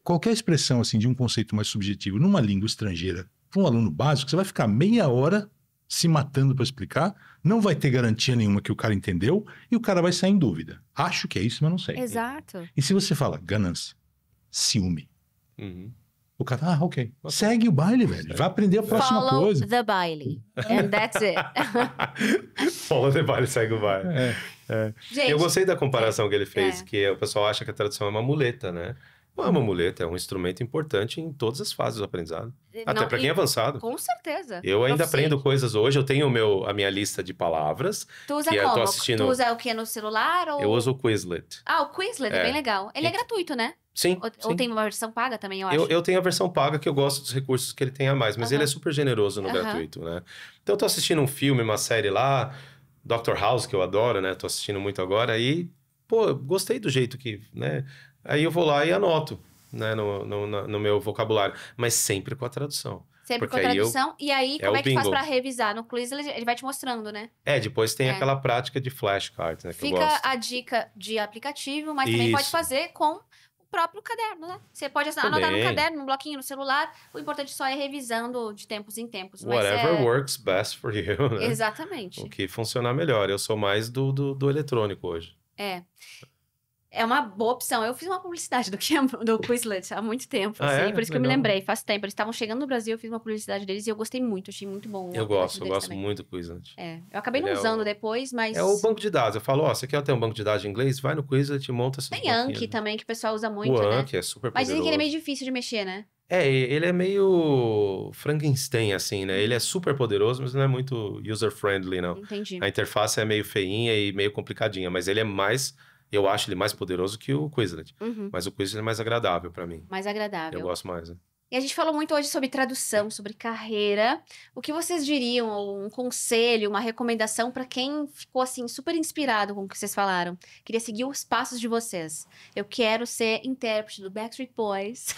Qualquer expressão assim, de um conceito mais subjetivo numa língua estrangeira, para um aluno básico, você vai ficar meia hora se matando para explicar, não vai ter garantia nenhuma que o cara entendeu e o cara vai sair em dúvida. Acho que é isso, mas não sei. Exato. E se você fala ganância, ciúme, o cara, ok. Segue o baile, velho. Vai aprender a próxima coisa. Follow the baile. And that's it. Follow the baile, segue o baile. Gente, eu gostei da comparação que ele fez, que o pessoal acha que a tradução é uma muleta, né? Não é uma muleta, é um instrumento importante em todas as fases do aprendizado. Até para quem é avançado. Com certeza. Eu ainda aprendo coisas hoje. Eu tenho a minha lista de palavras. Tu usa que como? Eu tô assistindo... Tu usa o que no celular? Ou... Eu uso o Quizlet. Ah, o Quizlet é bem legal. Ele é gratuito, né? Sim. Ou tem uma versão paga também, eu acho? Eu tenho a versão paga, que eu gosto dos recursos que ele tem a mais. Mas ele é super generoso no gratuito, né? Então eu tô assistindo um filme, uma série lá. Dr. House, que eu adoro, né? Tô assistindo muito agora. E, pô, gostei do jeito que, né? Aí eu vou lá e anoto, né? No meu vocabulário. Mas sempre com a tradução. Sempre com a tradução. E aí, como é que faz pra revisar? No Quizlet, ele vai te mostrando, né? Depois tem aquela prática de flashcards, né? Que Fica eu gosto. a dica de aplicativo, mas também pode fazer com o próprio caderno, né? Você pode anotar no caderno, no bloquinho, no celular. O importante só é revisando de tempos em tempos. Whatever works best for you, né? Exatamente. O que funcionar melhor. Eu sou mais do eletrônico hoje. É uma boa opção. Eu fiz uma publicidade do Quizlet há muito tempo, assim, por isso que eu me lembrei, faz tempo. Eles estavam chegando no Brasil, eu fiz uma publicidade deles e eu gostei muito, achei muito bom. Eu gosto muito do Quizlet. Eu acabei não usando depois, mas... É o banco de dados. Eu falo, você quer ter um banco de dados em inglês? Vai no Quizlet e monta essas Tem Anki também, que o pessoal usa muito, né? O Anki é super poderoso. Mas dizem que ele é meio difícil de mexer, né? Ele é meio Frankenstein, assim, né? Ele é super poderoso, mas não é muito user-friendly, não. Entendi. A interface é meio feinha e meio complicadinha, mas ele é mais... Eu acho ele mais poderoso que o Quizlet. Mas o Quizlet é mais agradável pra mim. Mais agradável. Eu gosto mais, né? E a gente falou muito hoje sobre tradução, sobre carreira. O que vocês diriam, um conselho, uma recomendação pra quem ficou, assim, super inspirado com o que vocês falaram? Queria seguir os passos de vocês. Eu quero ser intérprete do Backstreet Boys.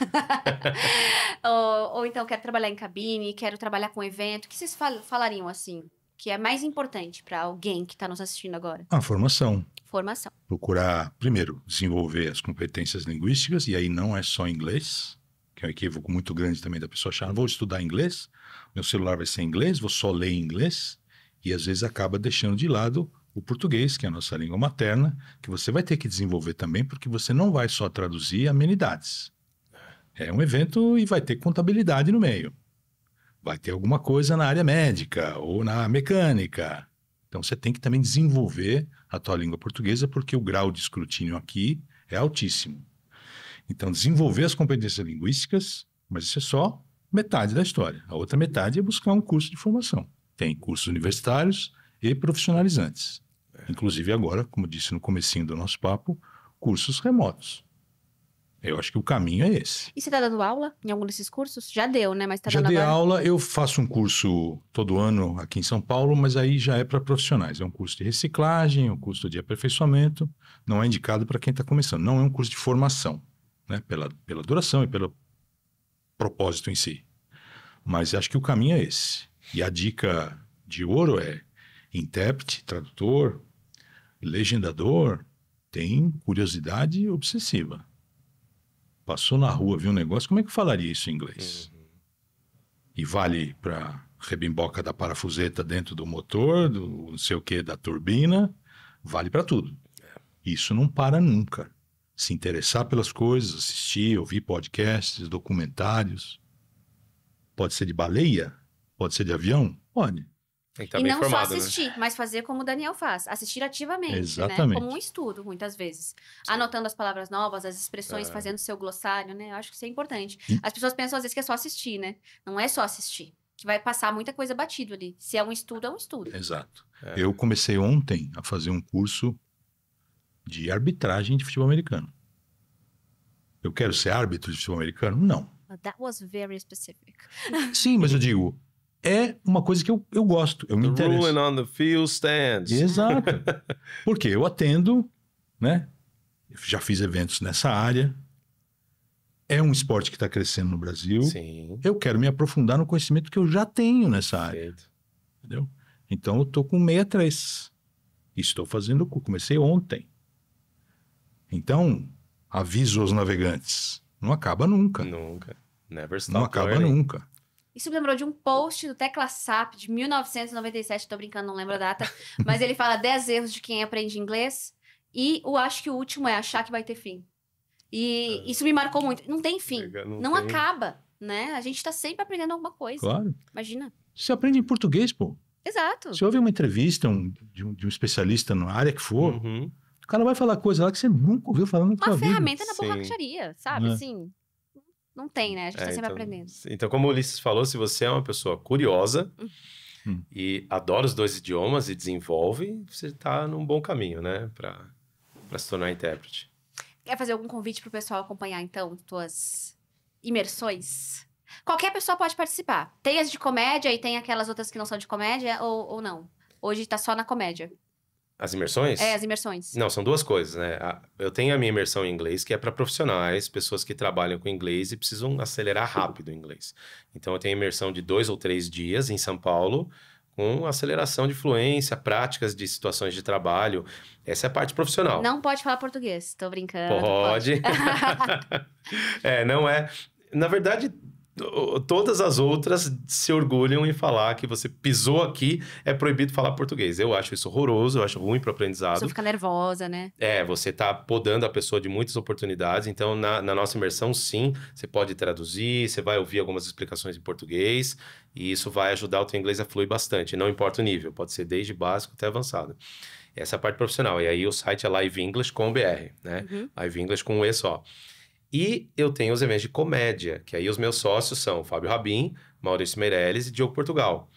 ou então, quero trabalhar em cabine, quero trabalhar com evento. O que vocês falariam, assim, que é mais importante pra alguém que tá nos assistindo agora? A formação. Formação. Procurar, primeiro, desenvolver as competências linguísticas, e aí não é só inglês, que é um equívoco muito grande também da pessoa achar, vou estudar inglês, meu celular vai ser em inglês, vou só ler em inglês, e às vezes acaba deixando de lado o português, que é a nossa língua materna, que você vai ter que desenvolver também, porque você não vai só traduzir amenidades. É um evento e vai ter contabilidade no meio. Vai ter alguma coisa na área médica ou na mecânica. Então, você tem que também desenvolver a tua língua portuguesa, porque o grau de escrutínio aqui é altíssimo. Então, desenvolver as competências linguísticas, mas isso é só metade da história. A outra metade é buscar um curso de formação. Tem cursos universitários e profissionalizantes. Inclusive agora, como disse no comecinho do nosso papo, cursos remotos. Eu acho que o caminho é esse. E você está dando aula em algum desses cursos? Já deu, né? Mas tá já dando dei agora? aula, eu faço um curso todo ano aqui em São Paulo, mas aí já é para profissionais. É um curso de reciclagem, um curso de aperfeiçoamento. Não é indicado para quem está começando. Não é um curso de formação, né? Pela duração e pelo propósito em si. Mas acho que o caminho é esse. E a dica de ouro é intérprete, tradutor, legendador, tem curiosidade obsessiva. Passou na rua, viu um negócio, como é que falaria isso em inglês? E vale para rebimboca da parafuseta dentro do motor, do não sei o que, da turbina, vale para tudo. Isso não para nunca. Se interessar pelas coisas, assistir, ouvir podcasts, documentários. Pode ser de baleia? Pode ser de avião? Pode. Tem que estar e bem não formado, só assistir, né? mas fazer como o Daniel faz. Assistir ativamente, Exatamente. né? Como um estudo, muitas vezes. Anotando as palavras novas, as expressões, fazendo seu glossário, né? Eu acho que isso é importante. As pessoas pensam, às vezes, que é só assistir, né? Não é só assistir. Que vai passar muita coisa batido ali. Se é um estudo, é um estudo. Exato. Eu comecei ontem a fazer um curso de arbitragem de futebol americano. Eu quero ser árbitro de futebol americano? Não. That was very specific. Sim, mas eu digo, é uma coisa que eu gosto, eu me interesso. Ruling on the field stands. Exato. Porque eu atendo, né? Já fiz eventos nessa área. É um esporte que está crescendo no Brasil. Sim. Eu quero me aprofundar no conhecimento que eu já tenho nessa área. Entendeu? Então, eu estou com 63. Estou fazendo... Comecei ontem. Então, aviso aos navegantes. Não acaba nunca. Nunca. Never stop Não acaba learning. nunca. Isso me lembrou de um post do Tecla SAP de 1997. Tô brincando, não lembro a data. Mas ele fala 10 erros de quem aprende inglês. E eu acho que o último é achar que vai ter fim. E isso me marcou muito. Não tem fim. Não acaba, né? A gente tá sempre aprendendo alguma coisa. Claro. Imagina. Você aprende em português, pô. Exato. Se houve uma entrevista de um especialista na área que for, Uhum. o cara vai falar coisa lá que você nunca ouviu falar na tua Uma vida. ferramenta na Sim. borracharia, sabe? É. Assim, não tem, né? A gente tá sempre então, aprendendo. Então, como o Ulisses falou, se você é uma pessoa curiosa e adora os 2 idiomas e desenvolve, você tá num bom caminho, né? Pra se tornar intérprete. Quer fazer algum convite pro pessoal acompanhar, então, tuas imersões? Qualquer pessoa pode participar. Tem as de comédia e tem aquelas outras que não são de comédia ou não? Hoje tá só na comédia. As imersões? É, as imersões. Não, são 2 coisas, né? Eu tenho a minha imersão em inglês, que é para profissionais, pessoas que trabalham com inglês e precisam acelerar rápido o inglês. Então, eu tenho imersão de 2 ou 3 dias em São Paulo, com aceleração de fluência, práticas de situações de trabalho. Essa é a parte profissional. Não pode falar português, tô brincando. Pode. Não é... Na verdade, todas as outras se orgulham em falar que você pisou aqui, é proibido falar português. Eu acho isso horroroso, eu acho ruim para o aprendizado. Você fica nervosa, né? Você tá podando a pessoa de muitas oportunidades. Então, na nossa imersão, sim, você pode traduzir, você vai ouvir algumas explicações em português, e isso vai ajudar o teu inglês a fluir bastante. Não importa o nível, pode ser desde básico até avançado. Essa é a parte profissional. E aí, o site é liveenglish.com.br, né? Live English com um E só. E eu tenho os eventos de comédia, que aí os meus sócios são Fábio Rabin, Maurício Meirelles e Diogo Portugal.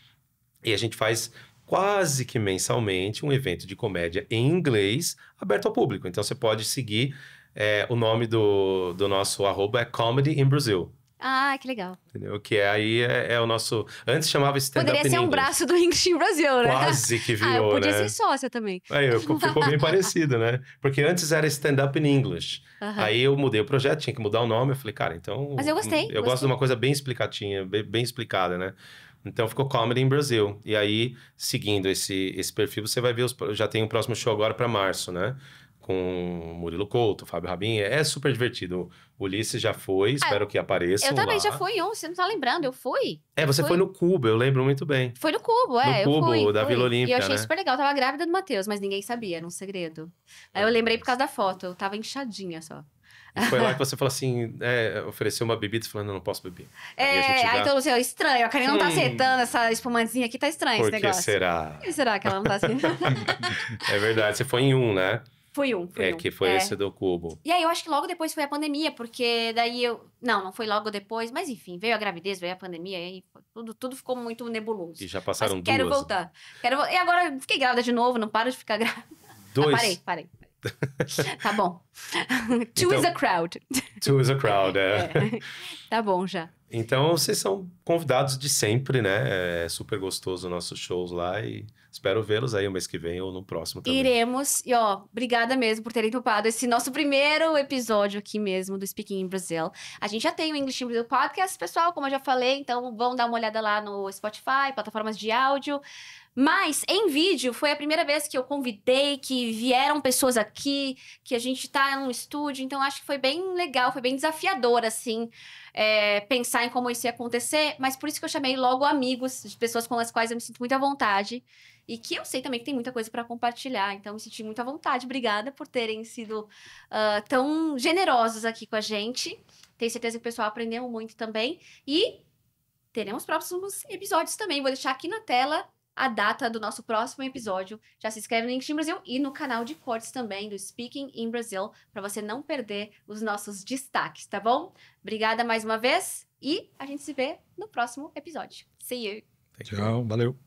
E a gente faz quase que mensalmente um evento de comédia em inglês aberto ao público. Então, você pode seguir, o nome do nosso @ é Comedy in Brazil. Ah, que legal. Entendeu? Que aí é o nosso... Antes chamava Stand Up in Poderia ser um braço do English in Brasil, né? Quase que virou, eu podia né? ser sócia também. Aí ficou bem parecido, né? Porque antes era Stand Up in English. Aí eu mudei o projeto, tinha que mudar o nome. Eu falei, cara, então... Mas eu gostei. Eu gosto de uma coisa bem explicatinha, bem explicada, né? Então ficou Comedy in Brazil. E aí, seguindo esse perfil, você vai ver... Já tem o próximo show agora para março, né? Com Murilo Couto, Fábio Rabin. É super divertido. O Ulisses já foi, espero que apareça. Eu também lá. já fui você não tá lembrando, eu fui. Você foi no Cubo, eu lembro muito bem. Foi no Cubo, No eu Cubo, fui. da Vila Olímpica, E eu achei né? super legal, eu tava grávida do Matheus, mas ninguém sabia, era um segredo. Aí eu lembrei por causa da foto, eu tava inchadinha só. E foi lá que você falou assim, ofereceu uma bebida, você falou, não posso beber. Aí todo mundo estranho, a Karine não tá acertando essa espumantezinha aqui, tá estranho esse negócio. Por que será? Por que será que ela não tá acertando? É verdade, você foi em um, né? Fui um. Que foi esse do Cubo. E aí, eu acho que logo depois foi a pandemia, porque daí eu... Não foi logo depois, mas enfim, veio a gravidez, veio a pandemia, e aí tudo ficou muito nebuloso. E já passaram mas quero duas. voltar. E agora eu fiquei grávida de novo, não paro de ficar grávida. 2. Parei. Tá bom. Two is a crowd. Two is a crowd, Tá bom já. Então, vocês são convidados de sempre, né? É super gostoso os nossos shows lá e espero vê-los aí o mês que vem ou no próximo também. Iremos. E obrigada mesmo por terem topado esse nosso primeiro episódio aqui mesmo do Speaking in Brazil. A gente já tem o English in Brazil Podcast, pessoal, como eu já falei, então vão dar uma olhada lá no Spotify, plataformas de áudio. Mas, em vídeo, foi a primeira vez que eu convidei, que vieram pessoas aqui, que a gente tá num estúdio, então acho que foi bem legal, foi bem desafiador, assim, pensar em como isso ia acontecer, mas por isso que eu chamei logo amigos, de pessoas com as quais eu me sinto muito à vontade, e que eu sei também que tem muita coisa para compartilhar, então me senti muito à vontade. Obrigada por terem sido tão generosos aqui com a gente, tenho certeza que o pessoal aprendeu muito também, e teremos próximos episódios também, vou deixar aqui na tela a data do nosso próximo episódio. Já se inscreve no English in Brazil e no canal de cortes também do Speaking in Brazil, para você não perder os nossos destaques, tá bom? Obrigada mais uma vez e a gente se vê no próximo episódio. See you! Tchau, valeu!